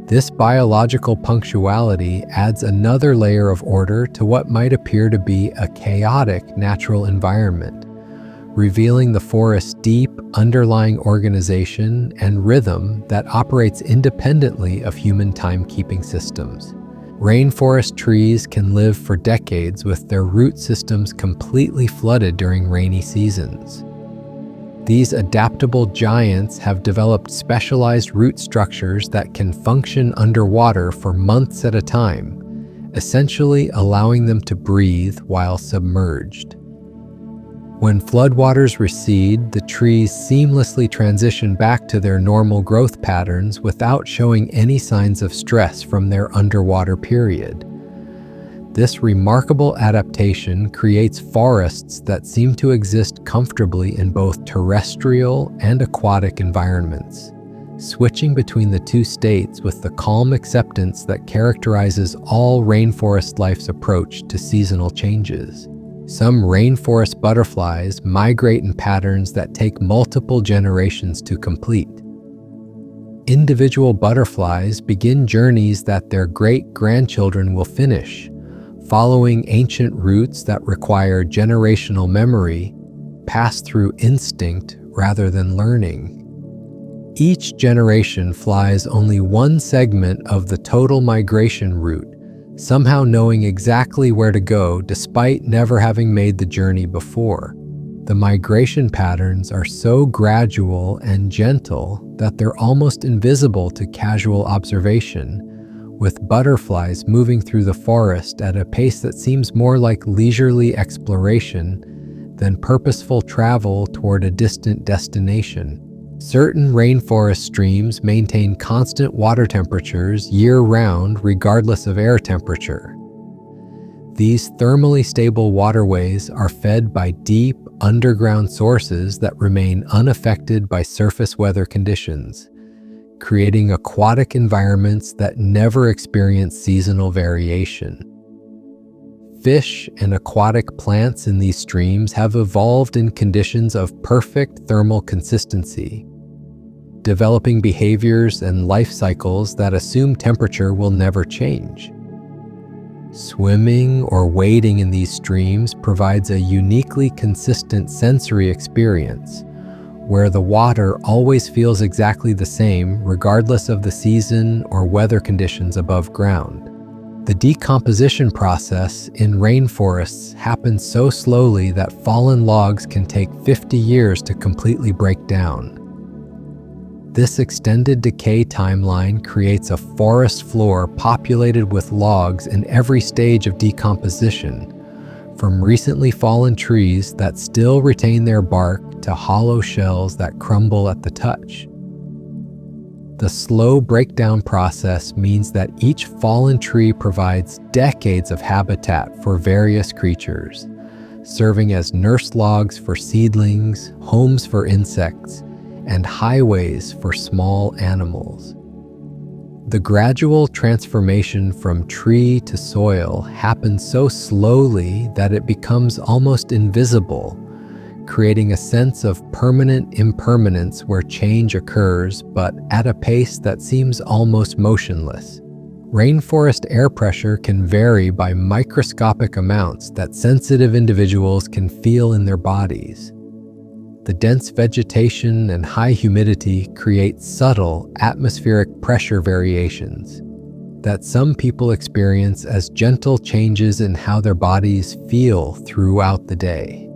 This biological punctuality adds another layer of order to what might appear to be a chaotic natural environment, revealing the forest's deep underlying organization and rhythm that operates independently of human timekeeping systems. Rainforest trees can live for decades with their root systems completely flooded during rainy seasons. These adaptable giants have developed specialized root structures that can function underwater for months at a time, essentially allowing them to breathe while submerged. When floodwaters recede, the trees seamlessly transition back to their normal growth patterns without showing any signs of stress from their underwater period. This remarkable adaptation creates forests that seem to exist comfortably in both terrestrial and aquatic environments, switching between the two states with the calm acceptance that characterizes all rainforest life's approach to seasonal changes. Some rainforest butterflies migrate in patterns that take multiple generations to complete. Individual butterflies begin journeys that their great-grandchildren will finish, following ancient routes that require generational memory, passed through instinct rather than learning. Each generation flies only one segment of the total migration route, somehow knowing exactly where to go despite never having made the journey before. The migration patterns are so gradual and gentle that they're almost invisible to casual observation, with butterflies moving through the forest at a pace that seems more like leisurely exploration than purposeful travel toward a distant destination. Certain rainforest streams maintain constant water temperatures year-round regardless of air temperature. These thermally stable waterways are fed by deep, underground sources that remain unaffected by surface weather conditions, creating aquatic environments that never experience seasonal variation. Fish and aquatic plants in these streams have evolved in conditions of perfect thermal consistency, developing behaviors and life cycles that assume temperature will never change. Swimming or wading in these streams provides a uniquely consistent sensory experience, where the water always feels exactly the same regardless of the season or weather conditions above ground. The decomposition process in rainforests happens so slowly that fallen logs can take 50 years to completely break down. This extended decay timeline creates a forest floor populated with logs in every stage of decomposition, from recently fallen trees that still retain their bark to hollow shells that crumble at the touch. The slow breakdown process means that each fallen tree provides decades of habitat for various creatures, serving as nurse logs for seedlings, homes for insects, and highways for small animals. The gradual transformation from tree to soil happens so slowly that it becomes almost invisible, creating a sense of permanent impermanence where change occurs, but at a pace that seems almost motionless. Rainforest air pressure can vary by microscopic amounts that sensitive individuals can feel in their bodies. The dense vegetation and high humidity create subtle atmospheric pressure variations that some people experience as gentle changes in how their bodies feel throughout the day.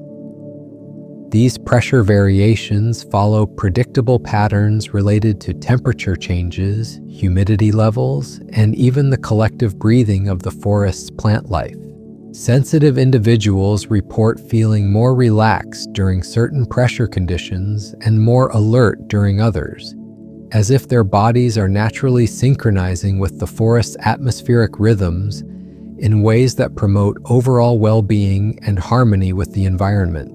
These pressure variations follow predictable patterns related to temperature changes, humidity levels, and even the collective breathing of the forest's plant life. Sensitive individuals report feeling more relaxed during certain pressure conditions and more alert during others, as if their bodies are naturally synchronizing with the forest's atmospheric rhythms in ways that promote overall well-being and harmony with the environment.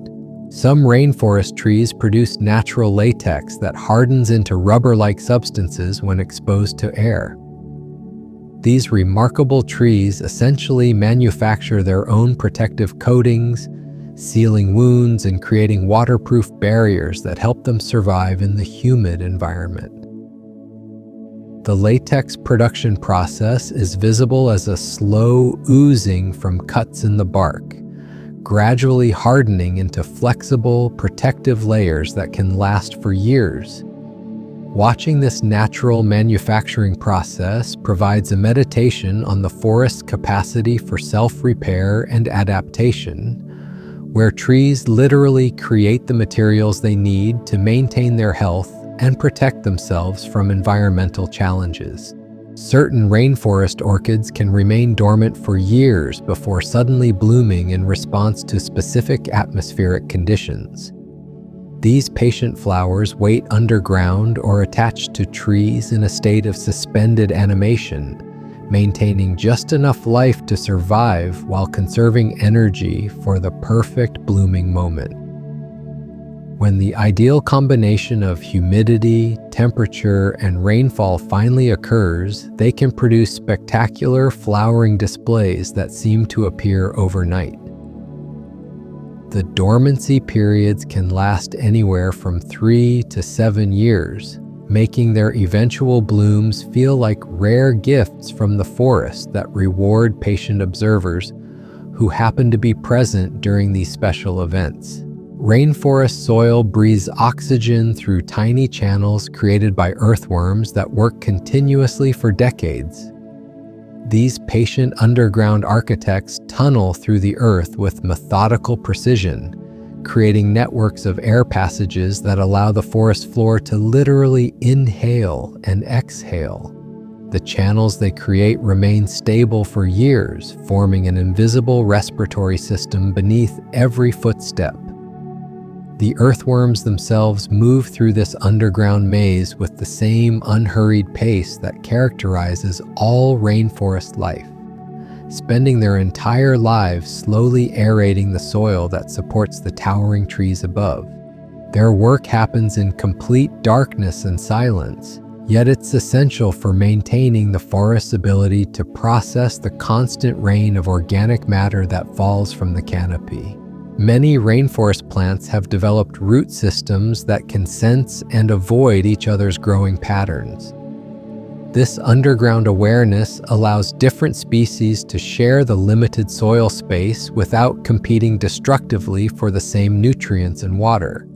Some rainforest trees produce natural latex that hardens into rubber-like substances when exposed to air. These remarkable trees essentially manufacture their own protective coatings, sealing wounds and creating waterproof barriers that help them survive in the humid environment. The latex production process is visible as a slow oozing from cuts in the bark, gradually hardening into flexible, protective layers that can last for years. Watching this natural manufacturing process provides a meditation on the forest's capacity for self-repair and adaptation, where trees literally create the materials they need to maintain their health and protect themselves from environmental challenges. Certain rainforest orchids can remain dormant for years before suddenly blooming in response to specific atmospheric conditions. These patient flowers wait underground or attached to trees in a state of suspended animation, maintaining just enough life to survive while conserving energy for the perfect blooming moment. When the ideal combination of humidity, temperature, and rainfall finally occurs, they can produce spectacular flowering displays that seem to appear overnight. The dormancy periods can last anywhere from 3 to 7 years, making their eventual blooms feel like rare gifts from the forest that reward patient observers who happen to be present during these special events. Rainforest soil breathes oxygen through tiny channels created by earthworms that work continuously for decades. These patient underground architects tunnel through the earth with methodical precision, creating networks of air passages that allow the forest floor to literally inhale and exhale. The channels they create remain stable for years, forming an invisible respiratory system beneath every footstep. The earthworms themselves move through this underground maze with the same unhurried pace that characterizes all rainforest life, spending their entire lives slowly aerating the soil that supports the towering trees above. Their work happens in complete darkness and silence, yet it's essential for maintaining the forest's ability to process the constant rain of organic matter that falls from the canopy. Many rainforest plants have developed root systems that can sense and avoid each other's growing patterns. This underground awareness allows different species to share the limited soil space without competing destructively for the same nutrients and water.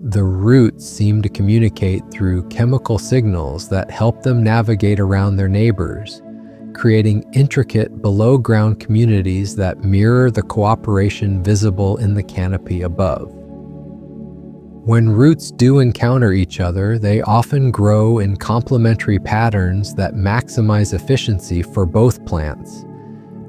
The roots seem to communicate through chemical signals that help them navigate around their neighbors, creating intricate below-ground communities that mirror the cooperation visible in the canopy above. When roots do encounter each other, they often grow in complementary patterns that maximize efficiency for both plants,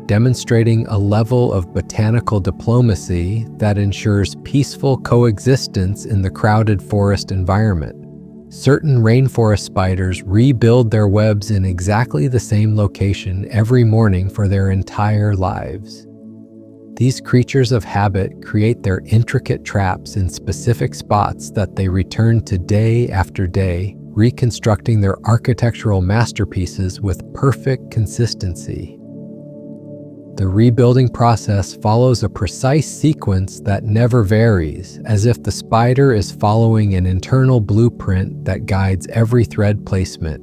demonstrating a level of botanical diplomacy that ensures peaceful coexistence in the crowded forest environment. Certain rainforest spiders rebuild their webs in exactly the same location every morning for their entire lives. These creatures of habit create their intricate traps in specific spots that they return to day after day, reconstructing their architectural masterpieces with perfect consistency. The rebuilding process follows a precise sequence that never varies, as if the spider is following an internal blueprint that guides every thread placement.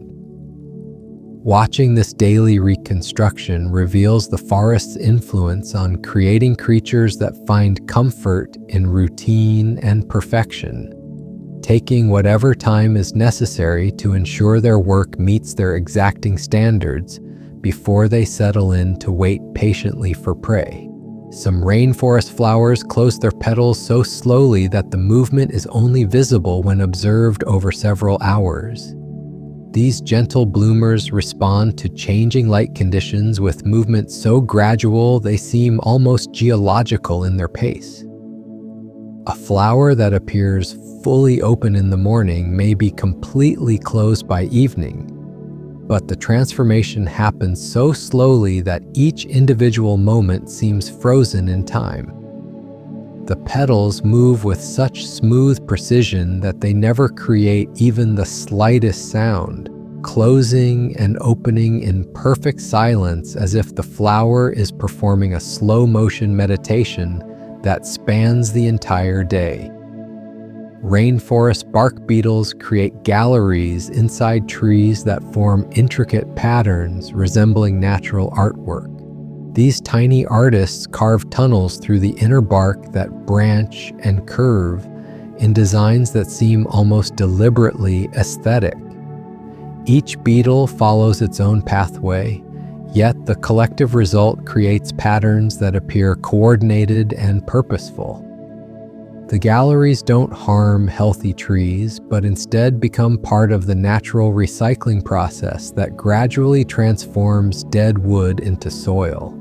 Watching this daily reconstruction reveals the forest's influence on creating creatures that find comfort in routine and perfection, taking whatever time is necessary to ensure their work meets their exacting standards before they settle in to wait patiently for prey. Some rainforest flowers close their petals so slowly that the movement is only visible when observed over several hours. These gentle bloomers respond to changing light conditions with movements so gradual they seem almost geological in their pace. A flower that appears fully open in the morning may be completely closed by evening, but the transformation happens so slowly that each individual moment seems frozen in time. The petals move with such smooth precision that they never create even the slightest sound, closing and opening in perfect silence as if the flower is performing a slow-motion meditation that spans the entire day. Rainforest bark beetles create galleries inside trees that form intricate patterns resembling natural artwork. These tiny artists carve tunnels through the inner bark that branch and curve in designs that seem almost deliberately aesthetic. Each beetle follows its own pathway, yet the collective result creates patterns that appear coordinated and purposeful. The galleries don't harm healthy trees, but instead become part of the natural recycling process that gradually transforms dead wood into soil.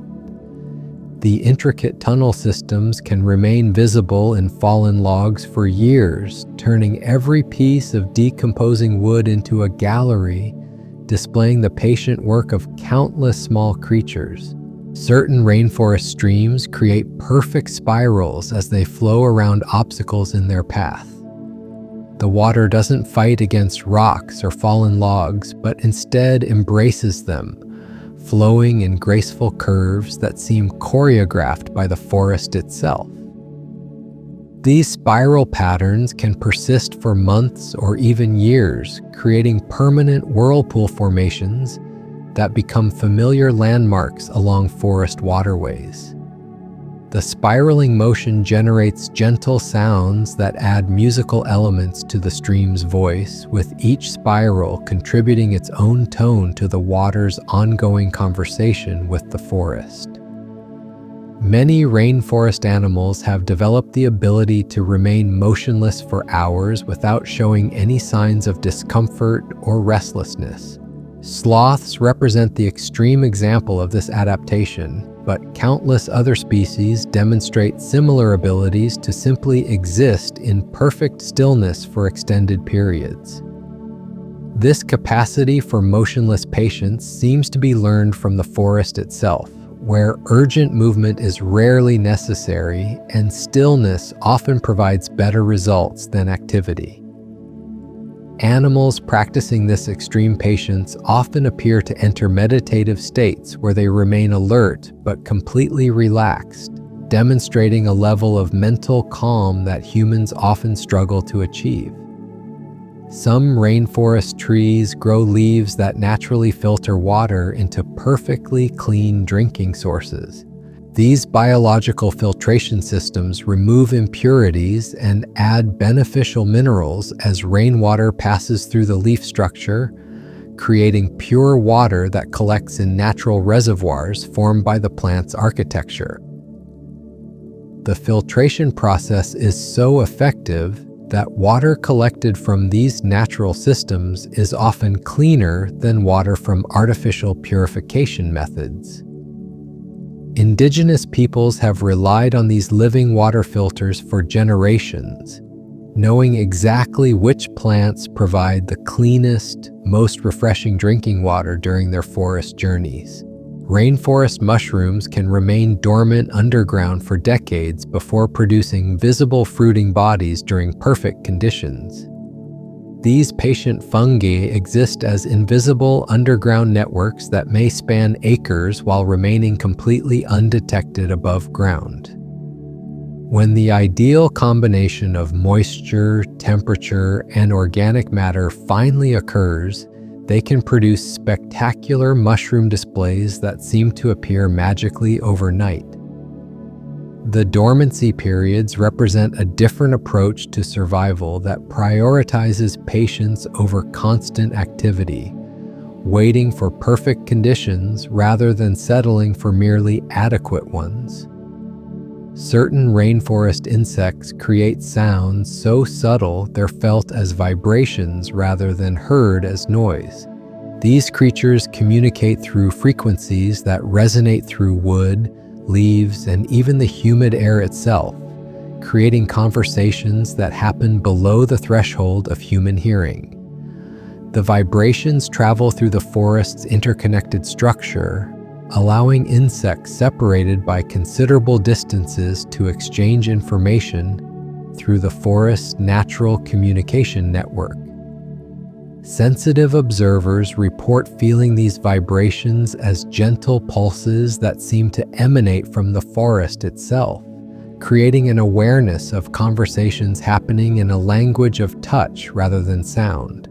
The intricate tunnel systems can remain visible in fallen logs for years, turning every piece of decomposing wood into a gallery, displaying the patient work of countless small creatures. Certain rainforest streams create perfect spirals as they flow around obstacles in their path. The water doesn't fight against rocks or fallen logs, but instead embraces them, flowing in graceful curves that seem choreographed by the forest itself. These spiral patterns can persist for months or even years, creating permanent whirlpool formations that become familiar landmarks along forest waterways. The spiraling motion generates gentle sounds that add musical elements to the stream's voice, with each spiral contributing its own tone to the water's ongoing conversation with the forest. Many rainforest animals have developed the ability to remain motionless for hours without showing any signs of discomfort or restlessness. Sloths represent the extreme example of this adaptation, but countless other species demonstrate similar abilities to simply exist in perfect stillness for extended periods. This capacity for motionless patience seems to be learned from the forest itself, where urgent movement is rarely necessary and stillness often provides better results than activity. Animals practicing this extreme patience often appear to enter meditative states where they remain alert but completely relaxed, demonstrating a level of mental calm that humans often struggle to achieve. Some rainforest trees grow leaves that naturally filter water into perfectly clean drinking sources. These biological filtration systems remove impurities and add beneficial minerals as rainwater passes through the leaf structure, creating pure water that collects in natural reservoirs formed by the plant's architecture. The filtration process is so effective that water collected from these natural systems is often cleaner than water from artificial purification methods. Indigenous peoples have relied on these living water filters for generations, knowing exactly which plants provide the cleanest, most refreshing drinking water during their forest journeys. Rainforest mushrooms can remain dormant underground for decades before producing visible fruiting bodies during perfect conditions. These patient fungi exist as invisible underground networks that may span acres while remaining completely undetected above ground. When the ideal combination of moisture, temperature, and organic matter finally occurs, they can produce spectacular mushroom displays that seem to appear magically overnight. The dormancy periods represent a different approach to survival that prioritizes patience over constant activity, waiting for perfect conditions rather than settling for merely adequate ones. Certain rainforest insects create sounds so subtle they're felt as vibrations rather than heard as noise. These creatures communicate through frequencies that resonate through wood, leaves, and even the humid air itself, creating conversations that happen below the threshold of human hearing. The vibrations travel through the forest's interconnected structure, allowing insects separated by considerable distances to exchange information through the forest's natural communication network. Sensitive observers report feeling these vibrations as gentle pulses that seem to emanate from the forest itself, creating an awareness of conversations happening in a language of touch rather than sound.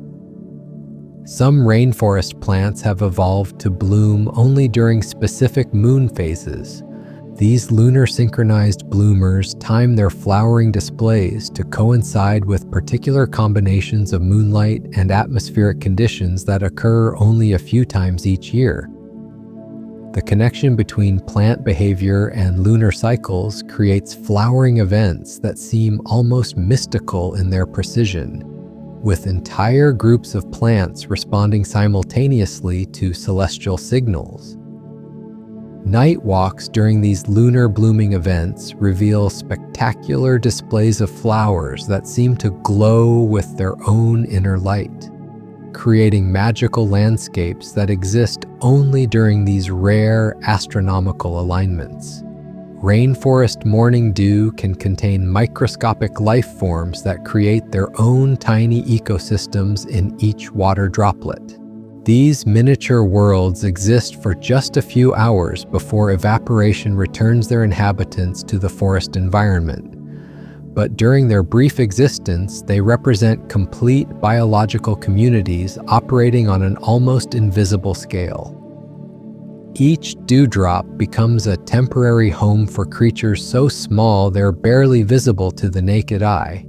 Some rainforest plants have evolved to bloom only during specific moon phases. These lunar synchronized bloomers time their flowering displays to coincide with particular combinations of moonlight and atmospheric conditions that occur only a few times each year. The connection between plant behavior and lunar cycles creates flowering events that seem almost mystical in their precision, with entire groups of plants responding simultaneously to celestial signals. Night walks during these lunar blooming events reveal spectacular displays of flowers that seem to glow with their own inner light, creating magical landscapes that exist only during these rare astronomical alignments. Rainforest morning dew can contain microscopic life forms that create their own tiny ecosystems in each water droplet. These miniature worlds exist for just a few hours before evaporation returns their inhabitants to the forest environment. But during their brief existence, they represent complete biological communities operating on an almost invisible scale. Each dewdrop becomes a temporary home for creatures so small they're barely visible to the naked eye,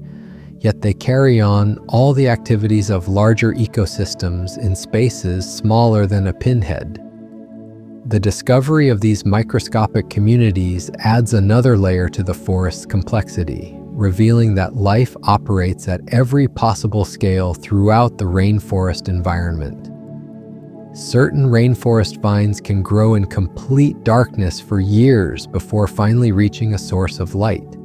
yet they carry on all the activities of larger ecosystems in spaces smaller than a pinhead. The discovery of these microscopic communities adds another layer to the forest's complexity, revealing that life operates at every possible scale throughout the rainforest environment. Certain rainforest vines can grow in complete darkness for years before finally reaching a source of light.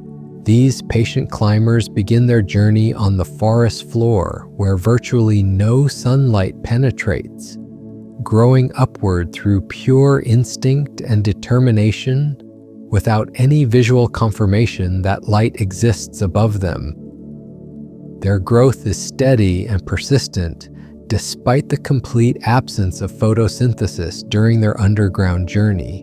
These patient climbers begin their journey on the forest floor where virtually no sunlight penetrates, growing upward through pure instinct and determination without any visual confirmation that light exists above them. Their growth is steady and persistent despite the complete absence of photosynthesis during their underground journey.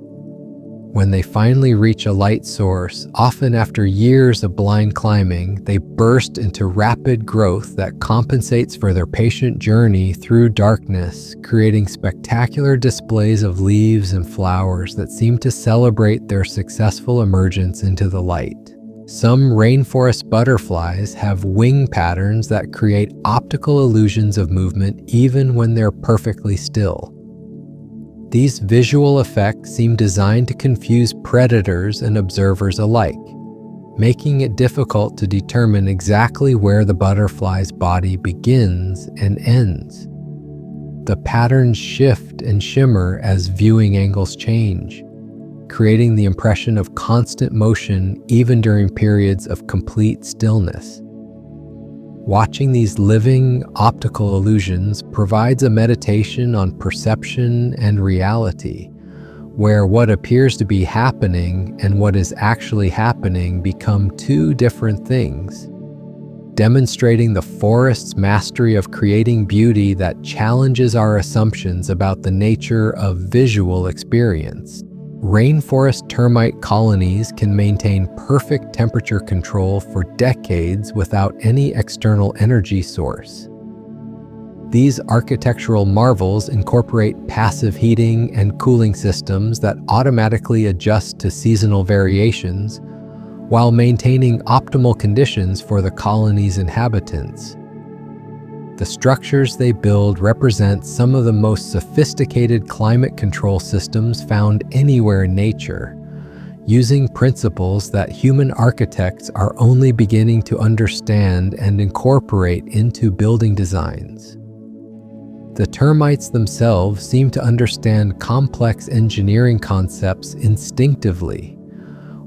When they finally reach a light source, often after years of blind climbing, they burst into rapid growth that compensates for their patient journey through darkness, creating spectacular displays of leaves and flowers that seem to celebrate their successful emergence into the light. Some rainforest butterflies have wing patterns that create optical illusions of movement even when they're perfectly still. These visual effects seem designed to confuse predators and observers alike, making it difficult to determine exactly where the butterfly's body begins and ends. The patterns shift and shimmer as viewing angles change, creating the impression of constant motion even during periods of complete stillness. Watching these living optical illusions provides a meditation on perception and reality, where what appears to be happening and what is actually happening become two different things, demonstrating the forest's mastery of creating beauty that challenges our assumptions about the nature of visual experience. Rainforest termite colonies can maintain perfect temperature control for decades without any external energy source. These architectural marvels incorporate passive heating and cooling systems that automatically adjust to seasonal variations while maintaining optimal conditions for the colony's inhabitants. The structures they build represent some of the most sophisticated climate control systems found anywhere in nature, using principles that human architects are only beginning to understand and incorporate into building designs. The termites themselves seem to understand complex engineering concepts instinctively,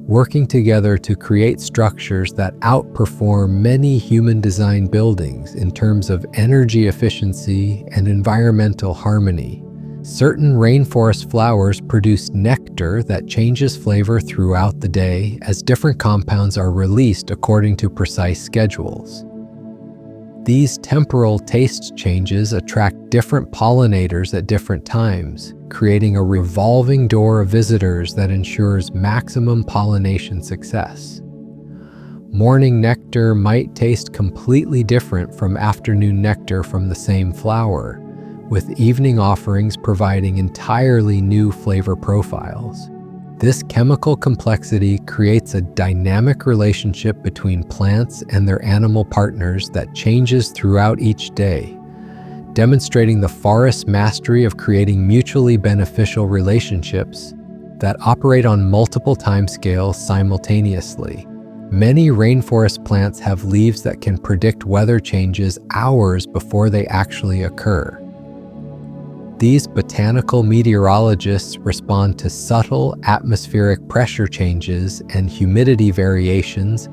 working together to create structures that outperform many human-designed buildings in terms of energy efficiency and environmental harmony. Certain rainforest flowers produce nectar that changes flavor throughout the day as different compounds are released according to precise schedules. These temporal taste changes attract different pollinators at different times, creating a revolving door of visitors that ensures maximum pollination success. Morning nectar might taste completely different from afternoon nectar from the same flower, with evening offerings providing entirely new flavor profiles. This chemical complexity creates a dynamic relationship between plants and their animal partners that changes throughout each day, demonstrating the forest's mastery of creating mutually beneficial relationships that operate on multiple timescales simultaneously. Many rainforest plants have leaves that can predict weather changes hours before they actually occur. These botanical meteorologists respond to subtle atmospheric pressure changes and humidity variations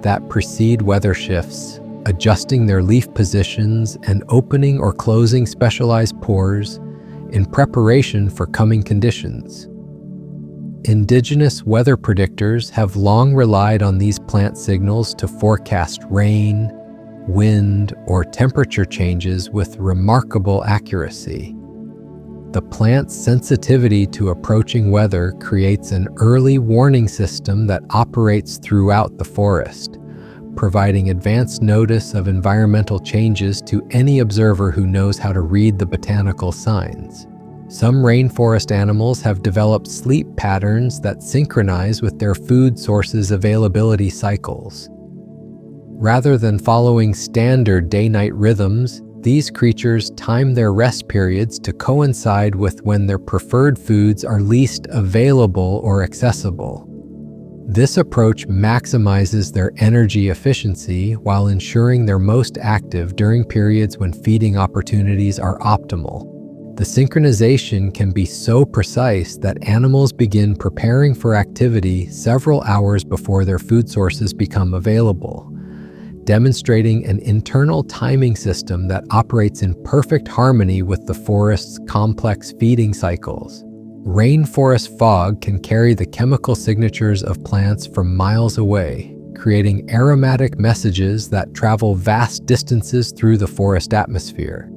that precede weather shifts, adjusting their leaf positions and opening or closing specialized pores in preparation for coming conditions. Indigenous weather predictors have long relied on these plant signals to forecast rain, wind, or temperature changes with remarkable accuracy. The plant's sensitivity to approaching weather creates an early warning system that operates throughout the forest, providing advance notice of environmental changes to any observer who knows how to read the botanical signs. Some rainforest animals have developed sleep patterns that synchronize with their food sources' availability cycles. Rather than following standard day-night rhythms, these creatures time their rest periods to coincide with when their preferred foods are least available or accessible. This approach maximizes their energy efficiency while ensuring they're most active during periods when feeding opportunities are optimal. The synchronization can be so precise that animals begin preparing for activity several hours before their food sources become available, demonstrating an internal timing system that operates in perfect harmony with the forest's complex feeding cycles. Rainforest fog can carry the chemical signatures of plants from miles away, creating aromatic messages that travel vast distances through the forest atmosphere.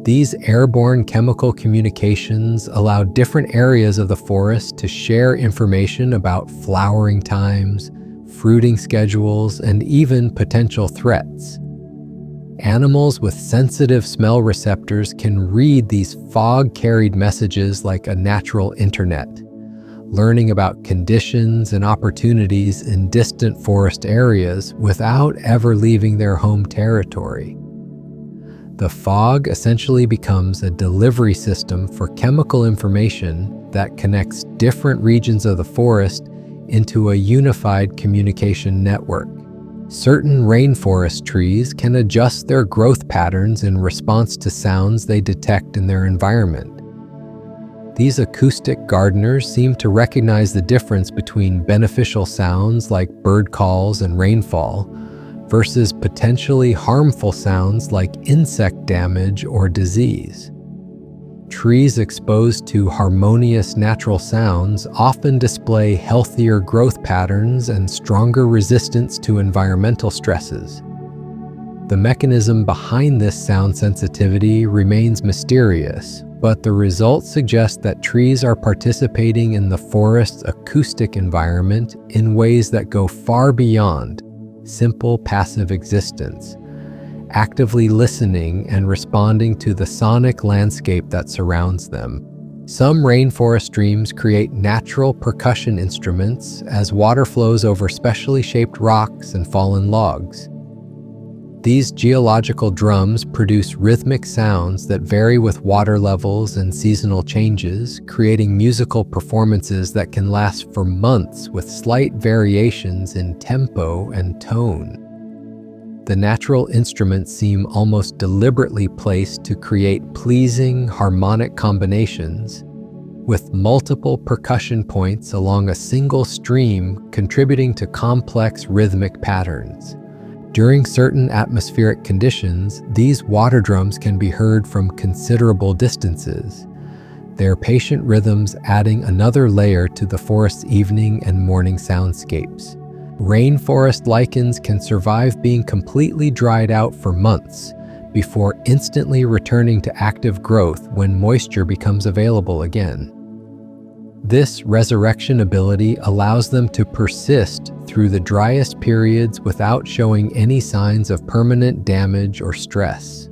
These airborne chemical communications allow different areas of the forest to share information about flowering times, fruiting schedules, and even potential threats. Animals with sensitive smell receptors can read these fog-carried messages like a natural internet, learning about conditions and opportunities in distant forest areas without ever leaving their home territory. The fog essentially becomes a delivery system for chemical information that connects different regions of the forest into a unified communication network. Certain rainforest trees can adjust their growth patterns in response to sounds they detect in their environment. These acoustic gardeners seem to recognize the difference between beneficial sounds like bird calls and rainfall versus potentially harmful sounds like insect damage or disease. Trees exposed to harmonious natural sounds often display healthier growth patterns and stronger resistance to environmental stresses. The mechanism behind this sound sensitivity remains mysterious, but the results suggest that trees are participating in the forest's acoustic environment in ways that go far beyond simple passive existence, actively listening and responding to the sonic landscape that surrounds them. Some rainforest streams create natural percussion instruments as water flows over specially shaped rocks and fallen logs. These geological drums produce rhythmic sounds that vary with water levels and seasonal changes, creating musical performances that can last for months with slight variations in tempo and tone. The natural instruments seem almost deliberately placed to create pleasing harmonic combinations, with multiple percussion points along a single stream contributing to complex rhythmic patterns. During certain atmospheric conditions, these water drums can be heard from considerable distances, their patient rhythms adding another layer to the forest's evening and morning soundscapes. Rainforest lichens can survive being completely dried out for months before instantly returning to active growth when moisture becomes available again. This resurrection ability allows them to persist through the driest periods without showing any signs of permanent damage or stress.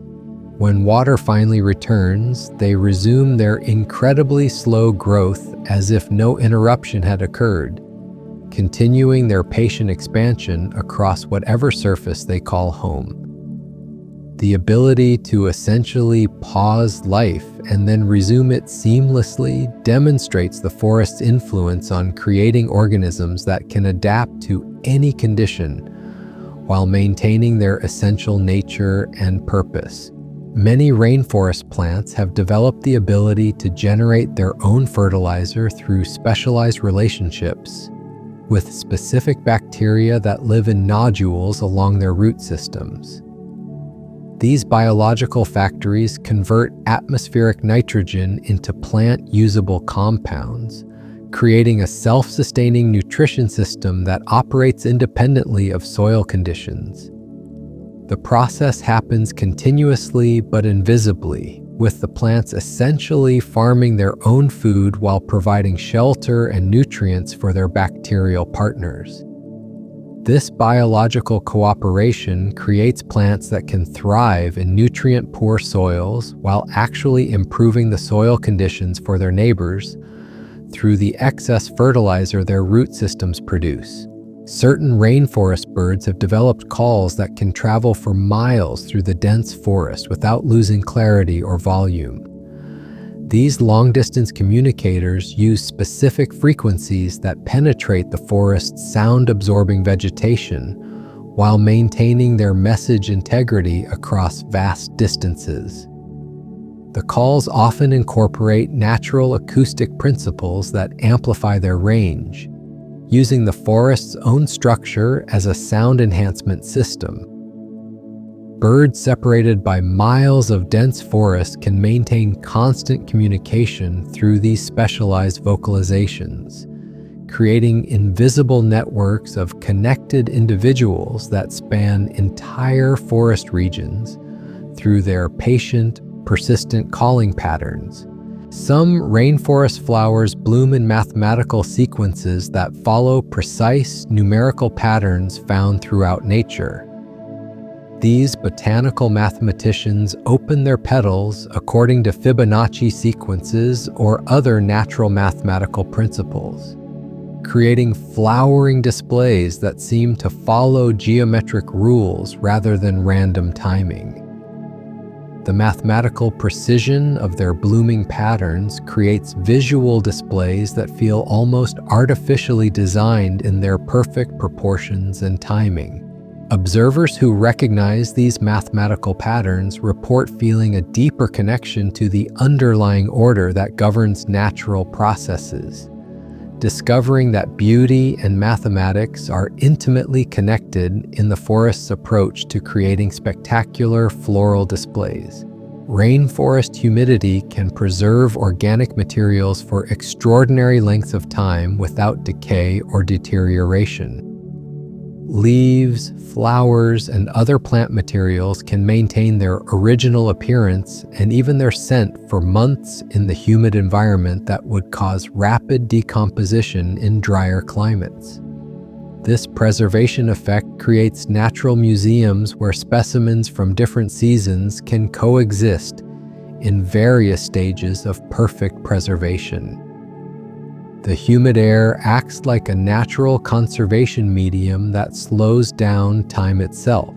When water finally returns, they resume their incredibly slow growth as if no interruption had occurred, continuing their patient expansion across whatever surface they call home. The ability to essentially pause life and then resume it seamlessly demonstrates the forest's influence on creating organisms that can adapt to any condition while maintaining their essential nature and purpose. Many rainforest plants have developed the ability to generate their own fertilizer through specialized relationships with specific bacteria that live in nodules along their root systems. These biological factories convert atmospheric nitrogen into plant-usable compounds, creating a self-sustaining nutrition system that operates independently of soil conditions. The process happens continuously but invisibly, with the plants essentially farming their own food while providing shelter and nutrients for their bacterial partners. This biological cooperation creates plants that can thrive in nutrient-poor soils while actually improving the soil conditions for their neighbors through the excess fertilizer their root systems produce. Certain rainforest birds have developed calls that can travel for miles through the dense forest without losing clarity or volume. These long-distance communicators use specific frequencies that penetrate the forest's sound-absorbing vegetation while maintaining their message integrity across vast distances. The calls often incorporate natural acoustic principles that amplify their range, using the forest's own structure as a sound enhancement system. Birds separated by miles of dense forest can maintain constant communication through these specialized vocalizations, creating invisible networks of connected individuals that span entire forest regions through their patient, persistent calling patterns. Some rainforest flowers bloom in mathematical sequences that follow precise numerical patterns found throughout nature. These botanical mathematicians open their petals according to Fibonacci sequences or other natural mathematical principles, creating flowering displays that seem to follow geometric rules rather than random timing. The mathematical precision of their blooming patterns creates visual displays that feel almost artificially designed in their perfect proportions and timing. Observers who recognize these mathematical patterns report feeling a deeper connection to the underlying order that governs natural processes, discovering that beauty and mathematics are intimately connected in the forest's approach to creating spectacular floral displays. Rainforest humidity can preserve organic materials for extraordinary lengths of time without decay or deterioration. Leaves, flowers, and other plant materials can maintain their original appearance and even their scent for months in the humid environment that would cause rapid decomposition in drier climates. This preservation effect creates natural museums where specimens from different seasons can coexist in various stages of perfect preservation. The humid air acts like a natural conservation medium that slows down time itself,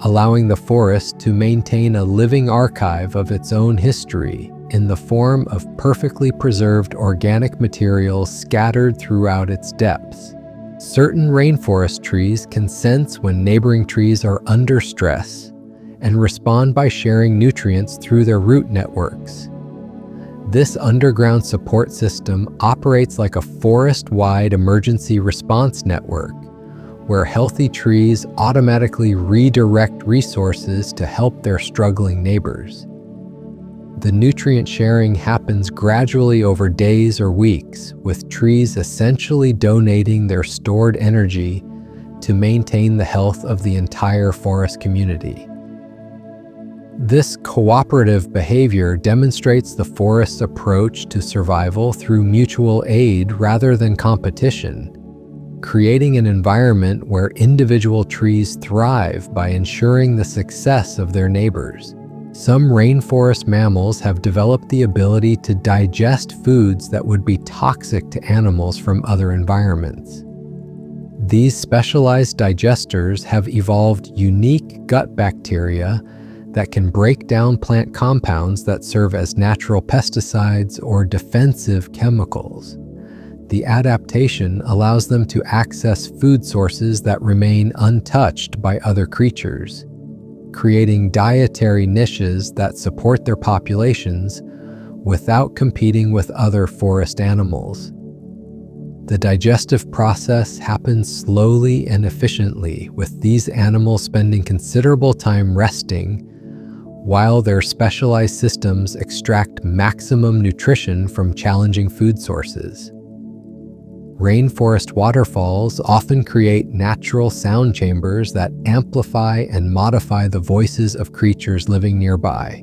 allowing the forest to maintain a living archive of its own history in the form of perfectly preserved organic materials scattered throughout its depths. Certain rainforest trees can sense when neighboring trees are under stress and respond by sharing nutrients through their root networks. This underground support system operates like a forest-wide emergency response network, where healthy trees automatically redirect resources to help their struggling neighbors. The nutrient sharing happens gradually over days or weeks, with trees essentially donating their stored energy to maintain the health of the entire forest community. This cooperative behavior demonstrates the forest's approach to survival through mutual aid rather than competition, creating an environment where individual trees thrive by ensuring the success of their neighbors. Some rainforest mammals have developed the ability to digest foods that would be toxic to animals from other environments. These specialized digesters have evolved unique gut bacteria that can break down plant compounds that serve as natural pesticides or defensive chemicals. The adaptation allows them to access food sources that remain untouched by other creatures, creating dietary niches that support their populations without competing with other forest animals. The digestive process happens slowly and efficiently, with these animals spending considerable time resting while their specialized systems extract maximum nutrition from challenging food sources. Rainforest waterfalls often create natural sound chambers that amplify and modify the voices of creatures living nearby.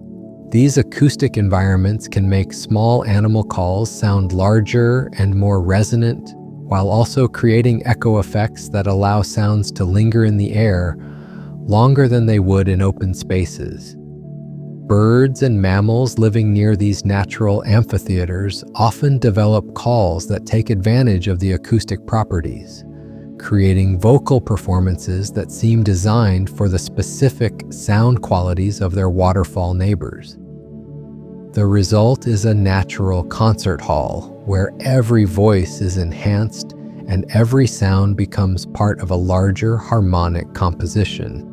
These acoustic environments can make small animal calls sound larger and more resonant, while also creating echo effects that allow sounds to linger in the air longer than they would in open spaces. Birds and mammals living near these natural amphitheaters often develop calls that take advantage of the acoustic properties, creating vocal performances that seem designed for the specific sound qualities of their waterfall neighbors. The result is a natural concert hall where every voice is enhanced and every sound becomes part of a larger harmonic composition.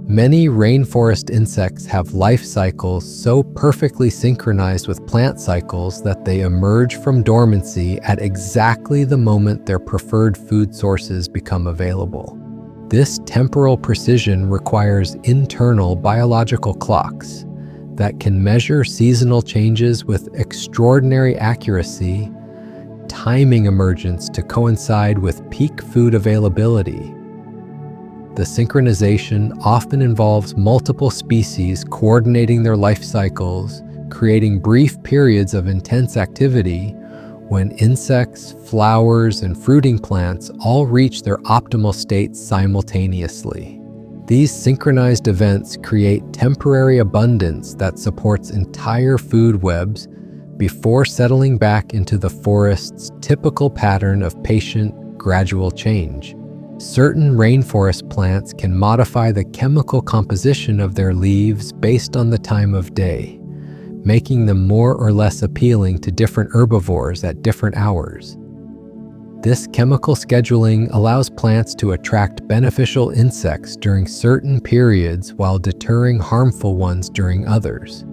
Many rainforest insects have life cycles so perfectly synchronized with plant cycles that they emerge from dormancy at exactly the moment their preferred food sources become available. This temporal precision requires internal biological clocks that can measure seasonal changes with extraordinary accuracy, timing emergence to coincide with peak food availability. The synchronization often involves multiple species coordinating their life cycles, creating brief periods of intense activity when insects, flowers, and fruiting plants all reach their optimal states simultaneously. These synchronized events create temporary abundance that supports entire food webs before settling back into the forest's typical pattern of patient, gradual change. Certain rainforest plants can modify the chemical composition of their leaves based on the time of day, making them more or less appealing to different herbivores at different hours. This chemical scheduling allows plants to attract beneficial insects during certain periods while deterring harmful ones during others.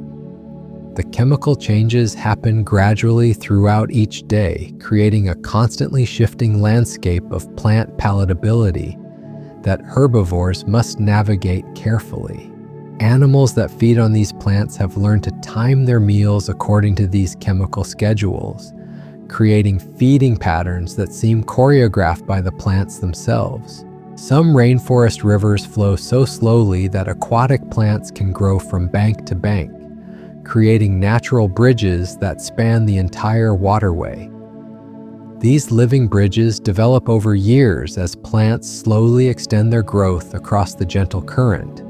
The chemical changes happen gradually throughout each day, creating a constantly shifting landscape of plant palatability that herbivores must navigate carefully. Animals that feed on these plants have learned to time their meals according to these chemical schedules, creating feeding patterns that seem choreographed by the plants themselves. Some rainforest rivers flow so slowly that aquatic plants can grow from bank to bank, creating natural bridges that span the entire waterway. These living bridges develop over years as plants slowly extend their growth across the gentle current,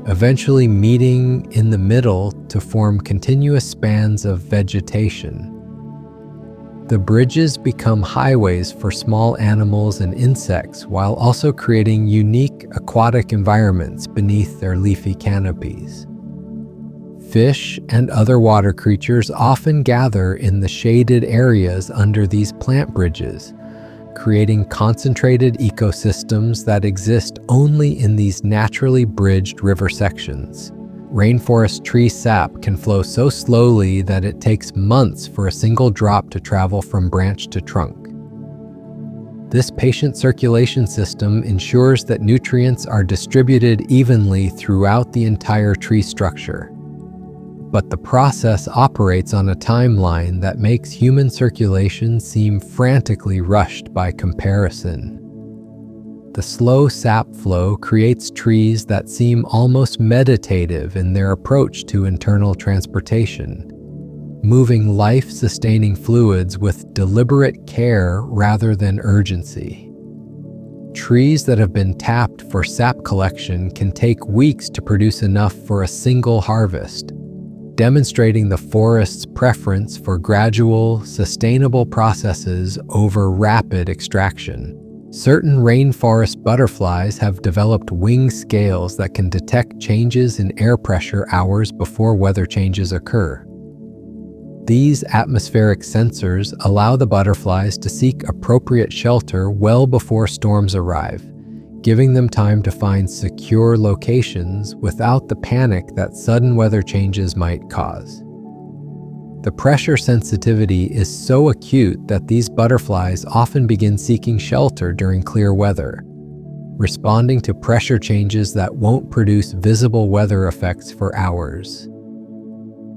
eventually meeting in the middle to form continuous spans of vegetation. The bridges become highways for small animals and insects while also creating unique aquatic environments beneath their leafy canopies. Fish and other water creatures often gather in the shaded areas under these plant bridges, creating concentrated ecosystems that exist only in these naturally bridged river sections. Rainforest tree sap can flow so slowly that it takes months for a single drop to travel from branch to trunk. This patient circulation system ensures that nutrients are distributed evenly throughout the entire tree structure. But the process operates on a timeline that makes human circulation seem frantically rushed by comparison. The slow sap flow creates trees that seem almost meditative in their approach to internal transportation, moving life-sustaining fluids with deliberate care rather than urgency. Trees that have been tapped for sap collection can take weeks to produce enough for a single harvest, demonstrating the forest's preference for gradual, sustainable processes over rapid extraction. Certain rainforest butterflies have developed wing scales that can detect changes in air pressure hours before weather changes occur. These atmospheric sensors allow the butterflies to seek appropriate shelter well before storms arrive, giving them time to find secure locations without the panic that sudden weather changes might cause. The pressure sensitivity is so acute that these butterflies often begin seeking shelter during clear weather, responding to pressure changes that won't produce visible weather effects for hours.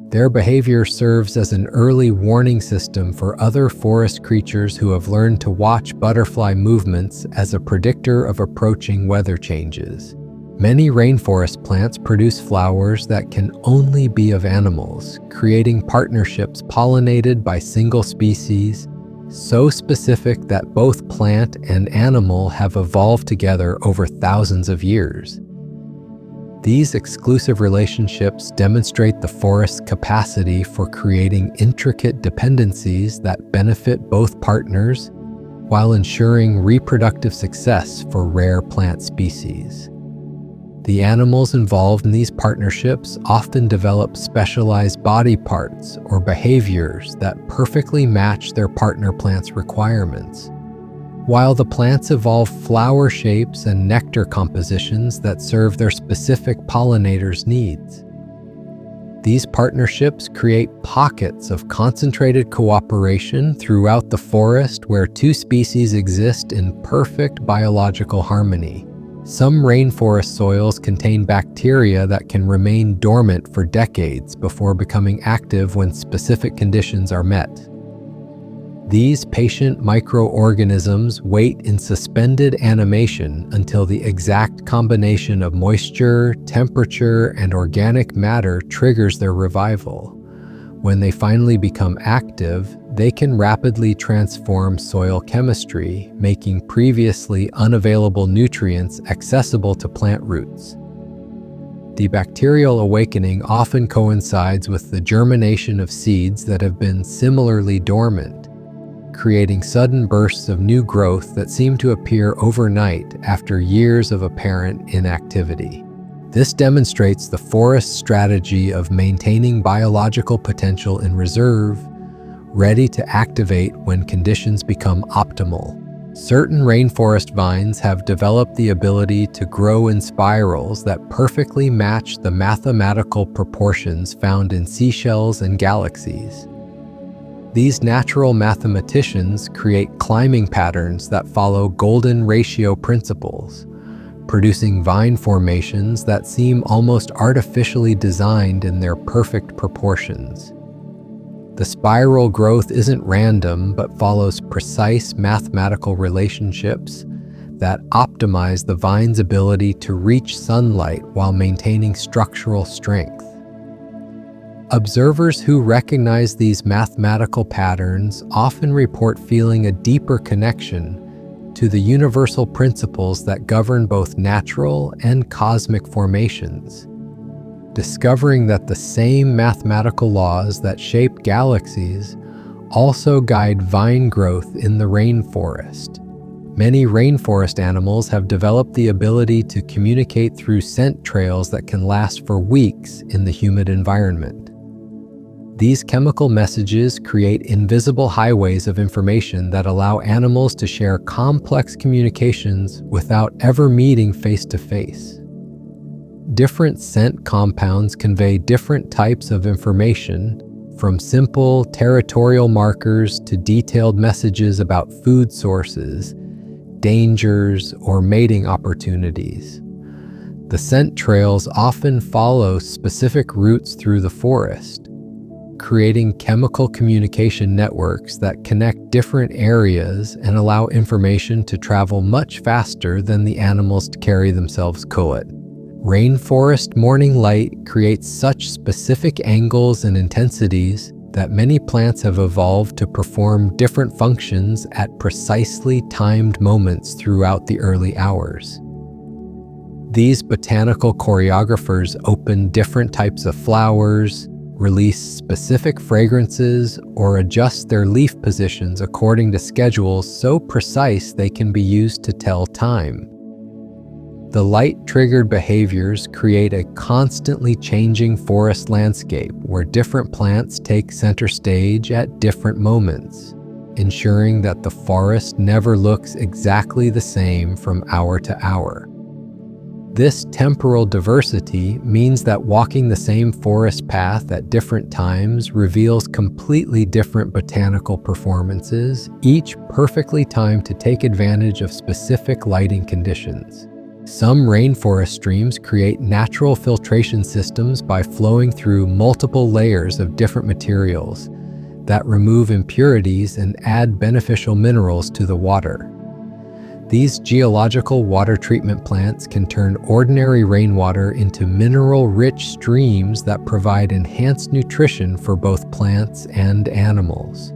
Their behavior serves as an early warning system for other forest creatures who have learned to watch butterfly movements as a predictor of approaching weather changes. Many rainforest plants produce flowers that can only be of animals, creating partnerships pollinated by single species, so specific that both plant and animal have evolved together over thousands of years. These exclusive relationships demonstrate the forest's capacity for creating intricate dependencies that benefit both partners while ensuring reproductive success for rare plant species. The animals involved in these partnerships often develop specialized body parts or behaviors that perfectly match their partner plant's requirements. while the plants evolve flower shapes and nectar compositions that serve their specific pollinators' needs. These partnerships create pockets of concentrated cooperation throughout the forest where two species exist in perfect biological harmony. Some rainforest soils contain bacteria that can remain dormant for decades before becoming active when specific conditions are met. These patient microorganisms wait in suspended animation until the exact combination of moisture, temperature, and organic matter triggers their revival. When they finally become active, they can rapidly transform soil chemistry, making previously unavailable nutrients accessible to plant roots. The bacterial awakening often coincides with the germination of seeds that have been similarly dormant, creating sudden bursts of new growth that seem to appear overnight after years of apparent inactivity. This demonstrates the forest's strategy of maintaining biological potential in reserve, ready to activate when conditions become optimal. Certain rainforest vines have developed the ability to grow in spirals that perfectly match the mathematical proportions found in seashells and galaxies. These natural mathematicians create climbing patterns that follow golden ratio principles, producing vine formations that seem almost artificially designed in their perfect proportions. The spiral growth isn't random, but follows precise mathematical relationships that optimize the vine's ability to reach sunlight while maintaining structural strength. Observers who recognize these mathematical patterns often report feeling a deeper connection to the universal principles that govern both natural and cosmic formations, discovering that the same mathematical laws that shape galaxies also guide vine growth in the rainforest. Many rainforest animals have developed the ability to communicate through scent trails that can last for weeks in the humid environment. These chemical messages create invisible highways of information that allow animals to share complex communications without ever meeting face to face. Different scent compounds convey different types of information, from simple territorial markers to detailed messages about food sources, dangers, or mating opportunities. The scent trails often follow specific routes through the forest, creating chemical communication networks that connect different areas and allow information to travel much faster than the animals carry themselves could. Rainforest morning light creates such specific angles and intensities that many plants have evolved to perform different functions at precisely timed moments throughout the early hours. These botanical choreographers open different types of flowers, release specific fragrances, or adjust their leaf positions according to schedules so precise they can be used to tell time. The light-triggered behaviors create a constantly changing forest landscape where different plants take center stage at different moments, ensuring that the forest never looks exactly the same from hour to hour. This temporal diversity means that walking the same forest path at different times reveals completely different botanical performances, each perfectly timed to take advantage of specific lighting conditions. Some rainforest streams create natural filtration systems by flowing through multiple layers of different materials that remove impurities and add beneficial minerals to the water. These geological water treatment plants can turn ordinary rainwater into mineral-rich streams that provide enhanced nutrition for both plants and animals.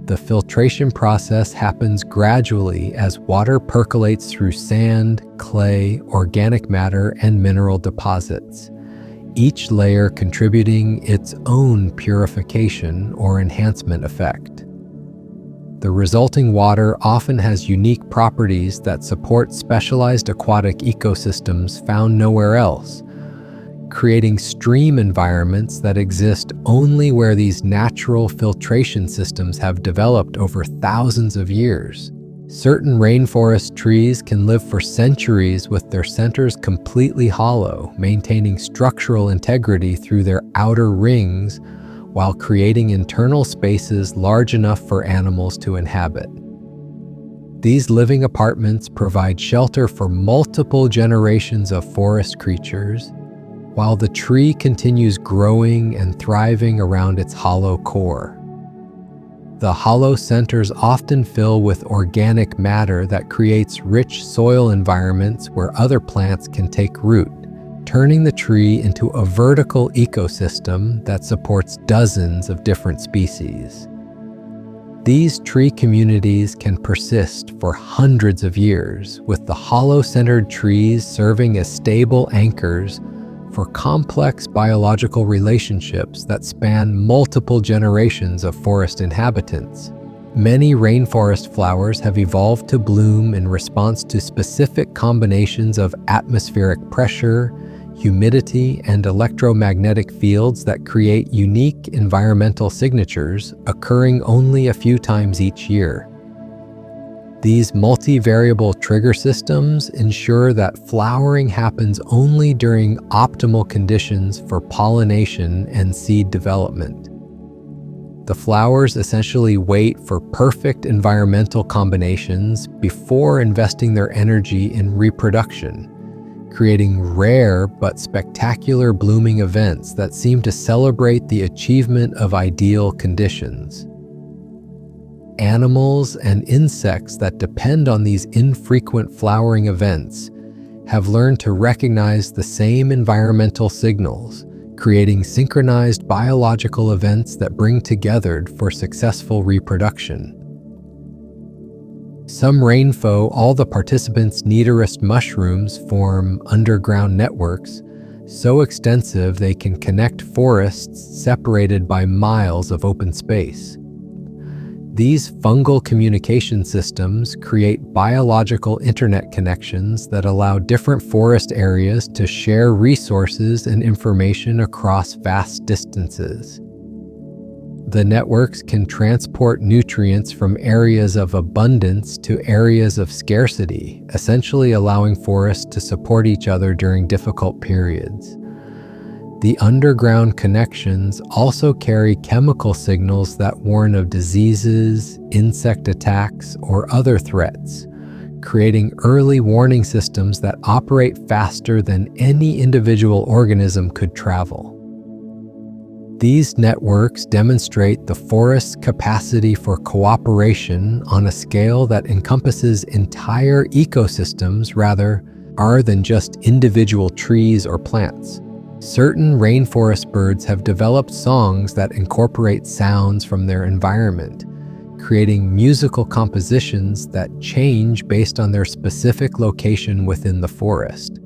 The filtration process happens gradually as water percolates through sand, clay, organic matter, and mineral deposits, each layer contributing its own purification or enhancement effect. The resulting water often has unique properties that support specialized aquatic ecosystems found nowhere else, creating stream environments that exist only where these natural filtration systems have developed over thousands of years. Certain rainforest trees can live for centuries with their centers completely hollow, maintaining structural integrity through their outer rings while creating internal spaces large enough for animals to inhabit. These living apartments provide shelter for multiple generations of forest creatures, while the tree continues growing and thriving around its hollow core. The hollow centers often fill with organic matter that creates rich soil environments where other plants can take root, turning the tree into a vertical ecosystem that supports dozens of different species. These tree communities can persist for hundreds of years, with the hollow-centered trees serving as stable anchors for complex biological relationships that span multiple generations of forest inhabitants. Many rainforest flowers have evolved to bloom in response to specific combinations of atmospheric pressure, humidity, and electromagnetic fields that create unique environmental signatures occurring only a few times each year. These multivariable trigger systems ensure that flowering happens only during optimal conditions for pollination and seed development. The flowers essentially wait for perfect environmental combinations before investing their energy in reproduction, creating rare but spectacular blooming events that seem to celebrate the achievement of ideal conditions. Animals and insects that depend on these infrequent flowering events have learned to recognize the same environmental signals, creating synchronized biological events that bring together for successful reproduction. Some all the participants' nidoris mushrooms form underground networks so extensive they can connect forests separated by miles of open space. These fungal communication systems create biological internet connections that allow different forest areas to share resources and information across vast distances. The networks can transport nutrients from areas of abundance to areas of scarcity, essentially allowing forests to support each other during difficult periods. The underground connections also carry chemical signals that warn of diseases, insect attacks, or other threats, creating early warning systems that operate faster than any individual organism could travel. These networks demonstrate the forest's capacity for cooperation on a scale that encompasses entire ecosystems rather than just individual trees or plants. Certain rainforest birds have developed songs that incorporate sounds from their environment, creating musical compositions that change based on their specific location within the forest.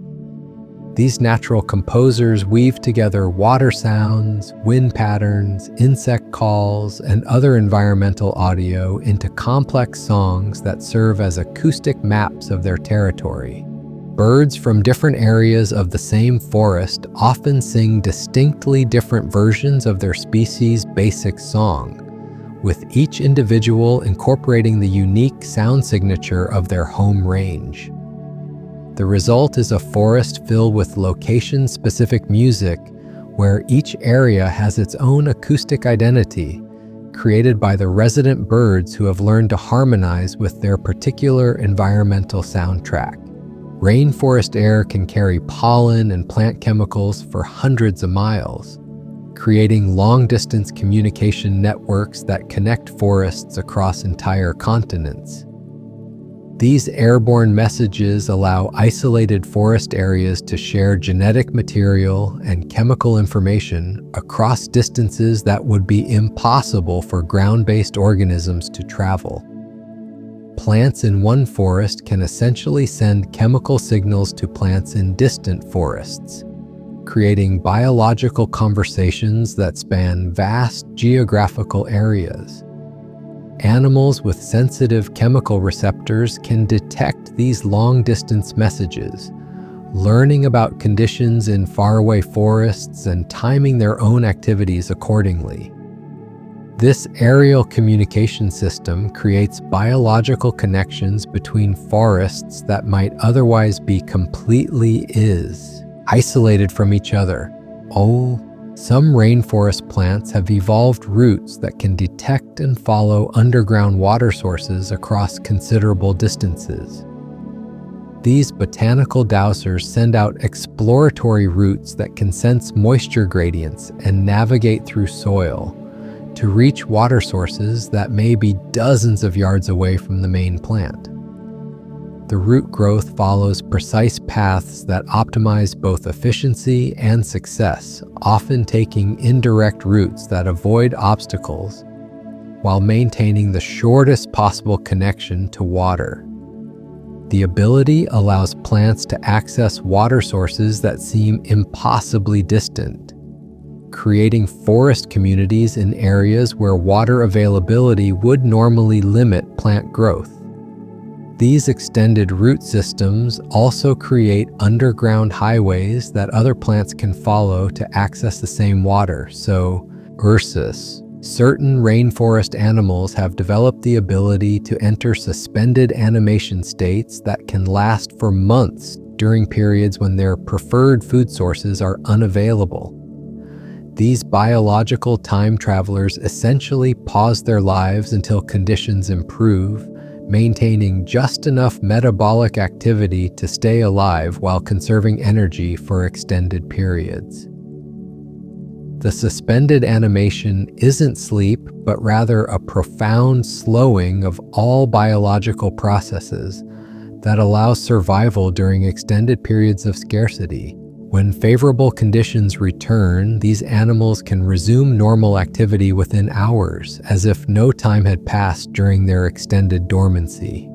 These natural composers weave together water sounds, wind patterns, insect calls, and other environmental audio into complex songs that serve as acoustic maps of their territory. Birds from different areas of the same forest often sing distinctly different versions of their species' basic song, with each individual incorporating the unique sound signature of their home range. The result is a forest filled with location-specific music where each area has its own acoustic identity, created by the resident birds who have learned to harmonize with their particular environmental soundtrack. Rainforest air can carry pollen and plant chemicals for hundreds of miles, creating long-distance communication networks that connect forests across entire continents. These airborne messages allow isolated forest areas to share genetic material and chemical information across distances that would be impossible for ground-based organisms to travel. Plants in one forest can essentially send chemical signals to plants in distant forests, creating biological conversations that span vast geographical areas. Animals with sensitive chemical receptors can detect these long-distance messages, learning about conditions in faraway forests and timing their own activities accordingly. This aerial communication system creates biological connections between forests that might otherwise be completely isolated from each other. Some rainforest plants have evolved roots that can detect and follow underground water sources across considerable distances. These botanical dowsers send out exploratory roots that can sense moisture gradients and navigate through soil to reach water sources that may be dozens of yards away from the main plant. The root growth follows precise paths that optimize both efficiency and success, often taking indirect routes that avoid obstacles while maintaining the shortest possible connection to water. The ability allows plants to access water sources that seem impossibly distant, creating forest communities in areas where water availability would normally limit plant growth. These extended root systems also create underground highways that other plants can follow to access the same water. Certain rainforest animals have developed the ability to enter suspended animation states that can last for months during periods when their preferred food sources are unavailable. These biological time travelers essentially pause their lives until conditions improve, maintaining just enough metabolic activity to stay alive while conserving energy for extended periods. The suspended animation isn't sleep, but rather a profound slowing of all biological processes that allows survival during extended periods of scarcity. When favorable conditions return, these animals can resume normal activity within hours, as if no time had passed during their extended dormancy.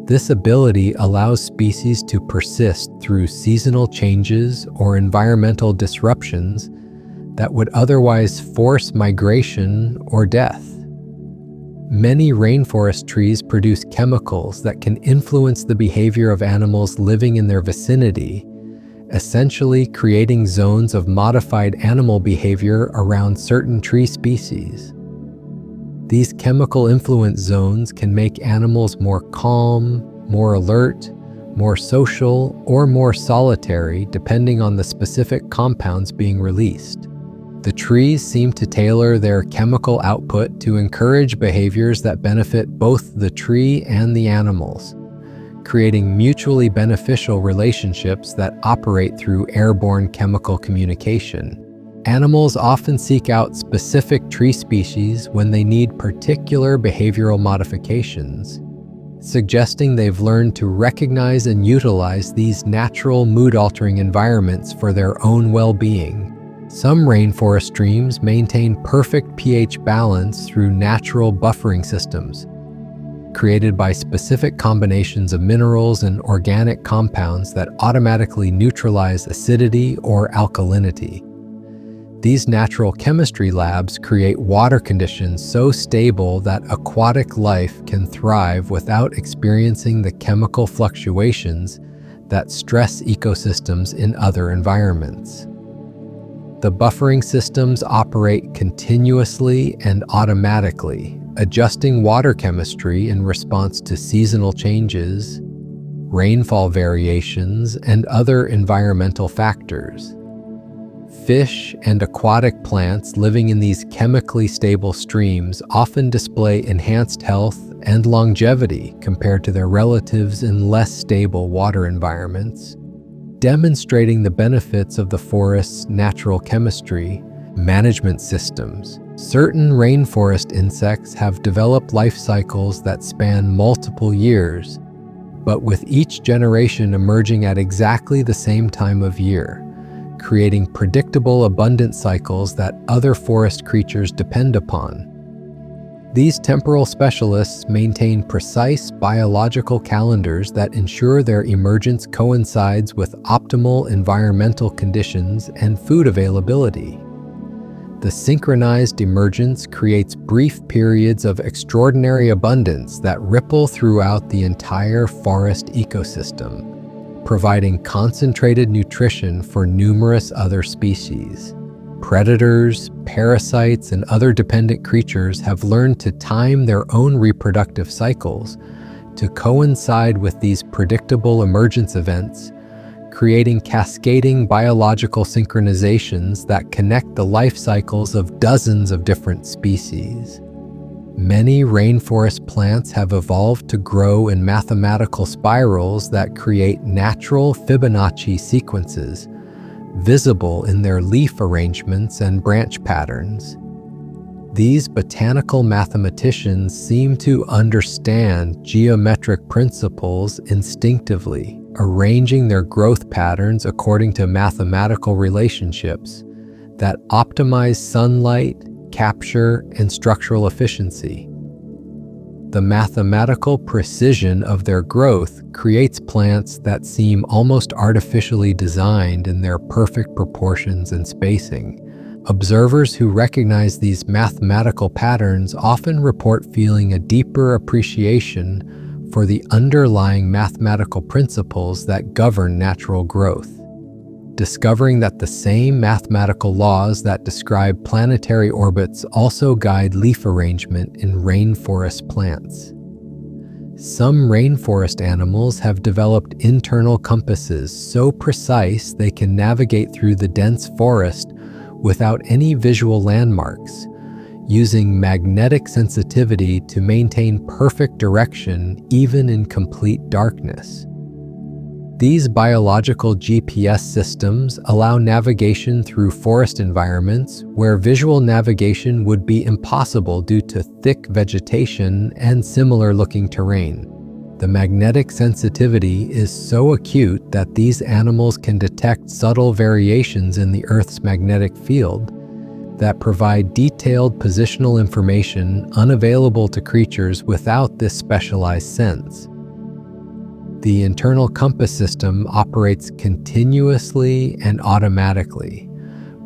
This ability allows species to persist through seasonal changes or environmental disruptions that would otherwise force migration or death. Many rainforest trees produce chemicals that can influence the behavior of animals living in their vicinity, essentially creating zones of modified animal behavior around certain tree species. These chemical influence zones can make animals more calm, more alert, more social, or more solitary, depending on the specific compounds being released. The trees seem to tailor their chemical output to encourage behaviors that benefit both the tree and the animals, creating mutually beneficial relationships that operate through airborne chemical communication. Animals often seek out specific tree species when they need particular behavioral modifications, suggesting they've learned to recognize and utilize these natural mood-altering environments for their own well-being. Some rainforest streams maintain perfect pH balance through natural buffering systems, created by specific combinations of minerals and organic compounds that automatically neutralize acidity or alkalinity. These natural chemistry labs create water conditions so stable that aquatic life can thrive without experiencing the chemical fluctuations that stress ecosystems in other environments. The buffering systems operate continuously and automatically, adjusting water chemistry in response to seasonal changes, rainfall variations, and other environmental factors. Fish and aquatic plants living in these chemically stable streams often display enhanced health and longevity compared to their relatives in less stable water environments, demonstrating the benefits of the forest's natural chemistry management systems. Certain rainforest insects have developed life cycles that span multiple years, but with each generation emerging at exactly the same time of year, creating predictable abundant cycles that other forest creatures depend upon. These temporal specialists maintain precise biological calendars that ensure their emergence coincides with optimal environmental conditions and food availability. The synchronized emergence creates brief periods of extraordinary abundance that ripple throughout the entire forest ecosystem, providing concentrated nutrition for numerous other species. Predators, parasites, and other dependent creatures have learned to time their own reproductive cycles to coincide with these predictable emergence events, creating cascading biological synchronizations that connect the life cycles of dozens of different species. Many rainforest plants have evolved to grow in mathematical spirals that create natural Fibonacci sequences, visible in their leaf arrangements and branch patterns. These botanical mathematicians seem to understand geometric principles instinctively, arranging their growth patterns according to mathematical relationships that optimize sunlight, capture, and structural efficiency. The mathematical precision of their growth creates plants that seem almost artificially designed in their perfect proportions and spacing. Observers who recognize these mathematical patterns often report feeling a deeper appreciation for the underlying mathematical principles that govern natural growth, discovering that the same mathematical laws that describe planetary orbits also guide leaf arrangement in rainforest plants. Some rainforest animals have developed internal compasses so precise they can navigate through the dense forest without any visual landmarks, using magnetic sensitivity to maintain perfect direction even in complete darkness. These biological GPS systems allow navigation through forest environments where visual navigation would be impossible due to thick vegetation and similar-looking terrain. The magnetic sensitivity is so acute that these animals can detect subtle variations in the Earth's magnetic field that provide detailed positional information unavailable to creatures without this specialized sense. The internal compass system operates continuously and automatically,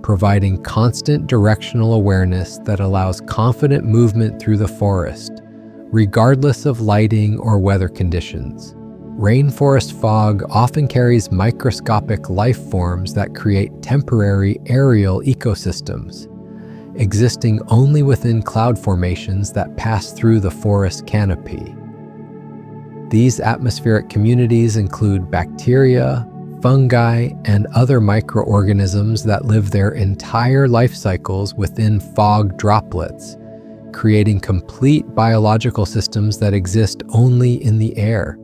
providing constant directional awareness that allows confident movement through the forest, regardless of lighting or weather conditions. Rainforest fog often carries microscopic life forms that create temporary aerial ecosystems, existing only within cloud formations that pass through the forest canopy. These atmospheric communities include bacteria, fungi, and other microorganisms that live their entire life cycles within fog droplets, creating complete biological systems that exist only in the air.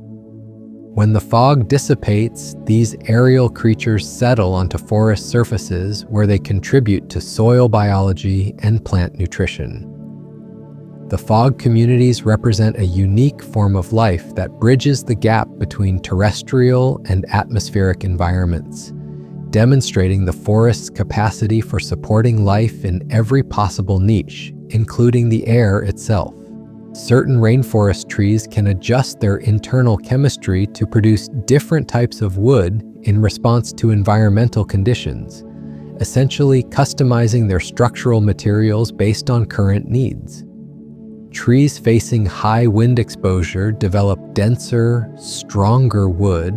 When the fog dissipates, these aerial creatures settle onto forest surfaces where they contribute to soil biology and plant nutrition. The fog communities represent a unique form of life that bridges the gap between terrestrial and atmospheric environments, demonstrating the forest's capacity for supporting life in every possible niche, including the air itself. Certain rainforest trees can adjust their internal chemistry to produce different types of wood in response to environmental conditions, essentially customizing their structural materials based on current needs. Trees facing high wind exposure develop denser, stronger wood,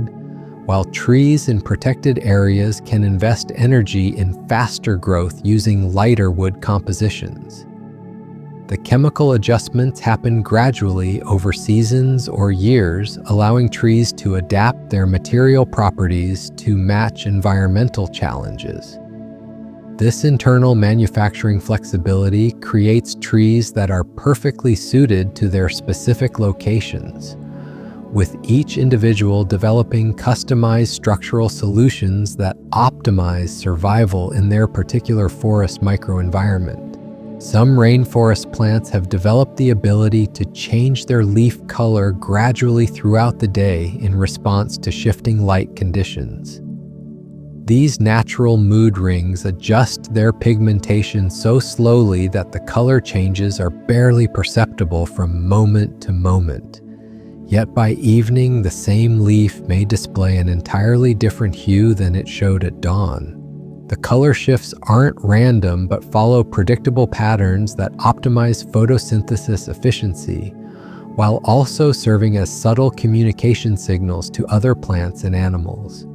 while trees in protected areas can invest energy in faster growth using lighter wood compositions. The chemical adjustments happen gradually over seasons or years, allowing trees to adapt their material properties to match environmental challenges. This internal manufacturing flexibility creates trees that are perfectly suited to their specific locations, with each individual developing customized structural solutions that optimize survival in their particular forest microenvironment. Some rainforest plants have developed the ability to change their leaf color gradually throughout the day in response to shifting light conditions. These natural mood rings adjust their pigmentation so slowly that the color changes are barely perceptible from moment to moment. Yet by evening, the same leaf may display an entirely different hue than it showed at dawn. The color shifts aren't random but follow predictable patterns that optimize photosynthesis efficiency, while also serving as subtle communication signals to other plants and animals.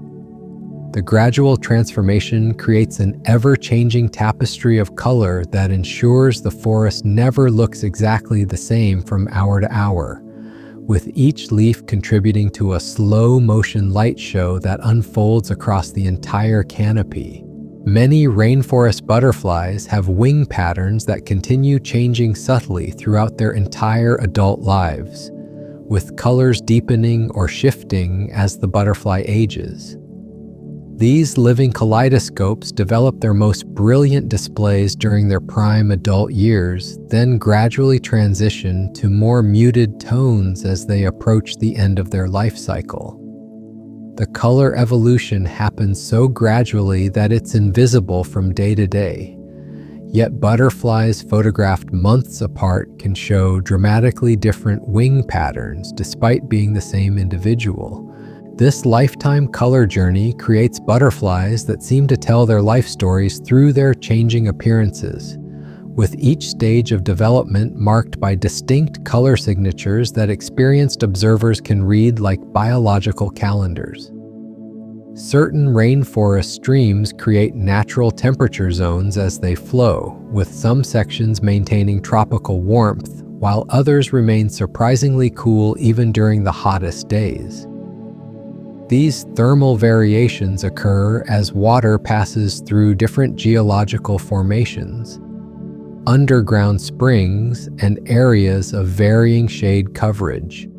The gradual transformation creates an ever-changing tapestry of color that ensures the forest never looks exactly the same from hour to hour, with each leaf contributing to a slow-motion light show that unfolds across the entire canopy. Many rainforest butterflies have wing patterns that continue changing subtly throughout their entire adult lives, with colors deepening or shifting as the butterfly ages. These living kaleidoscopes develop their most brilliant displays during their prime adult years, then gradually transition to more muted tones as they approach the end of their life cycle. The color evolution happens so gradually that it's invisible from day to day. Yet butterflies photographed months apart can show dramatically different wing patterns despite being the same individual. This lifetime color journey creates butterflies that seem to tell their life stories through their changing appearances, with each stage of development marked by distinct color signatures that experienced observers can read like biological calendars. Certain rainforest streams create natural temperature zones as they flow, with some sections maintaining tropical warmth, while others remain surprisingly cool even during the hottest days. These thermal variations occur as water passes through different geological formations, underground springs, and areas of varying shade coverage.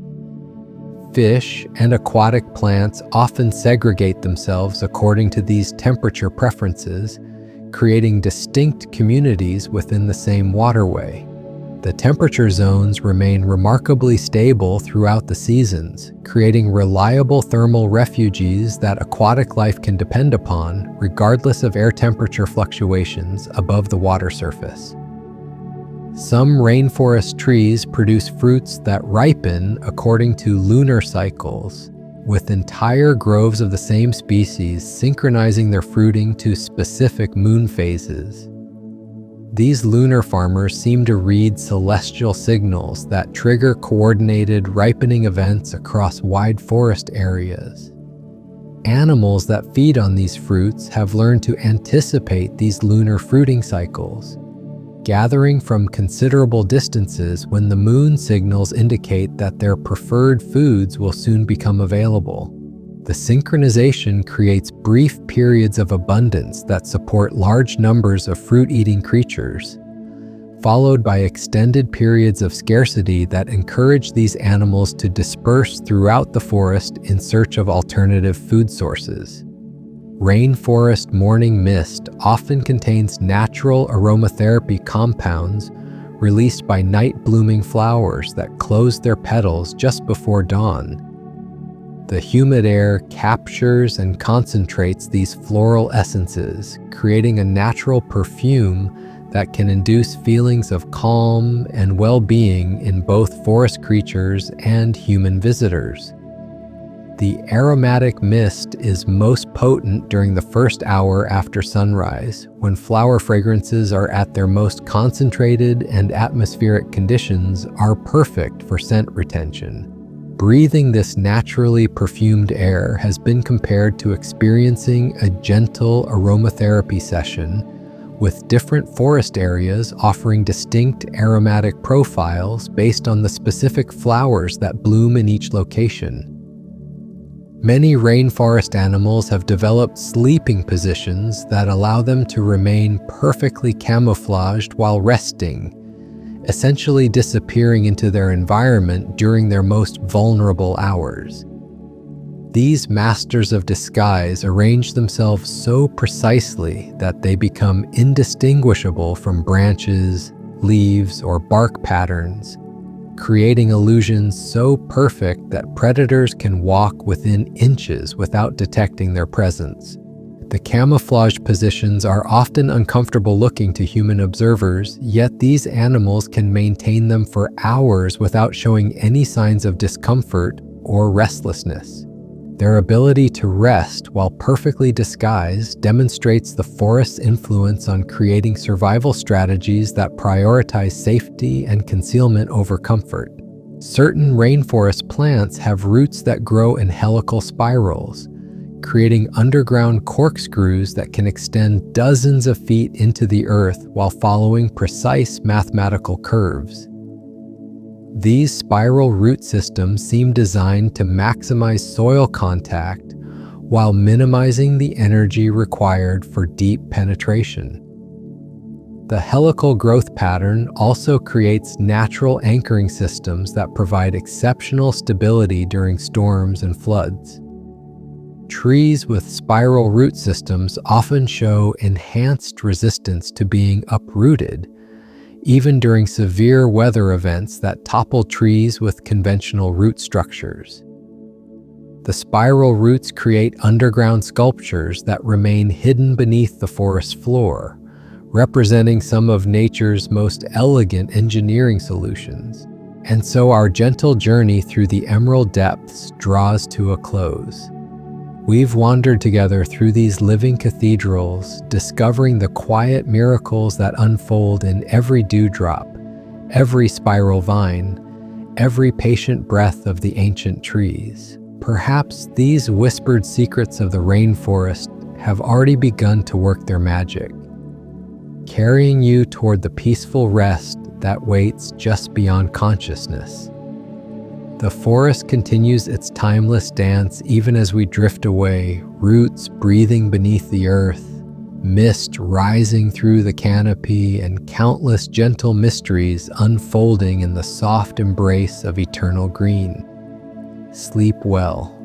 Fish and aquatic plants often segregate themselves according to these temperature preferences, creating distinct communities within the same waterway. The temperature zones remain remarkably stable throughout the seasons, creating reliable thermal refuges that aquatic life can depend upon, regardless of air temperature fluctuations above the water surface. Some rainforest trees produce fruits that ripen according to lunar cycles, with entire groves of the same species synchronizing their fruiting to specific moon phases. These lunar farmers seem to read celestial signals that trigger coordinated ripening events across wide forest areas. Animals that feed on these fruits have learned to anticipate these lunar fruiting cycles, gathering from considerable distances when the moon signals indicate that their preferred foods will soon become available. The synchronization creates brief periods of abundance that support large numbers of fruit-eating creatures, followed by extended periods of scarcity that encourage these animals to disperse throughout the forest in search of alternative food sources. Rainforest morning mist often contains natural aromatherapy compounds released by night-blooming flowers that close their petals just before dawn. The humid air captures and concentrates these floral essences, creating a natural perfume that can induce feelings of calm and well-being in both forest creatures and human visitors. The aromatic mist is most potent during the first hour after sunrise, when flower fragrances are at their most concentrated and atmospheric conditions are perfect for scent retention. Breathing this naturally perfumed air has been compared to experiencing a gentle aromatherapy session, with different forest areas offering distinct aromatic profiles based on the specific flowers that bloom in each location. Many rainforest animals have developed sleeping positions that allow them to remain perfectly camouflaged while resting, essentially disappearing into their environment during their most vulnerable hours. These masters of disguise arrange themselves so precisely that they become indistinguishable from branches, leaves, or bark patterns, creating illusions so perfect that predators can walk within inches without detecting their presence. The camouflage positions are often uncomfortable looking to human observers, yet these animals can maintain them for hours without showing any signs of discomfort or restlessness. Their ability to rest while perfectly disguised demonstrates the forest's influence on creating survival strategies that prioritize safety and concealment over comfort. Certain rainforest plants have roots that grow in helical spirals, creating underground corkscrews that can extend dozens of feet into the earth while following precise mathematical curves. These spiral root systems seem designed to maximize soil contact while minimizing the energy required for deep penetration. The helical growth pattern also creates natural anchoring systems that provide exceptional stability during storms and floods. Trees with spiral root systems often show enhanced resistance to being uprooted, even during severe weather events that topple trees with conventional root structures. The spiral roots create underground sculptures that remain hidden beneath the forest floor, representing some of nature's most elegant engineering solutions. And so our gentle journey through the emerald depths draws to a close. We've wandered together through these living cathedrals, discovering the quiet miracles that unfold in every dewdrop, every spiral vine, every patient breath of the ancient trees. Perhaps these whispered secrets of the rainforest have already begun to work their magic, carrying you toward the peaceful rest that waits just beyond consciousness. The forest continues its timeless dance even as we drift away, roots breathing beneath the earth, mist rising through the canopy, and countless gentle mysteries unfolding in the soft embrace of eternal green. Sleep well.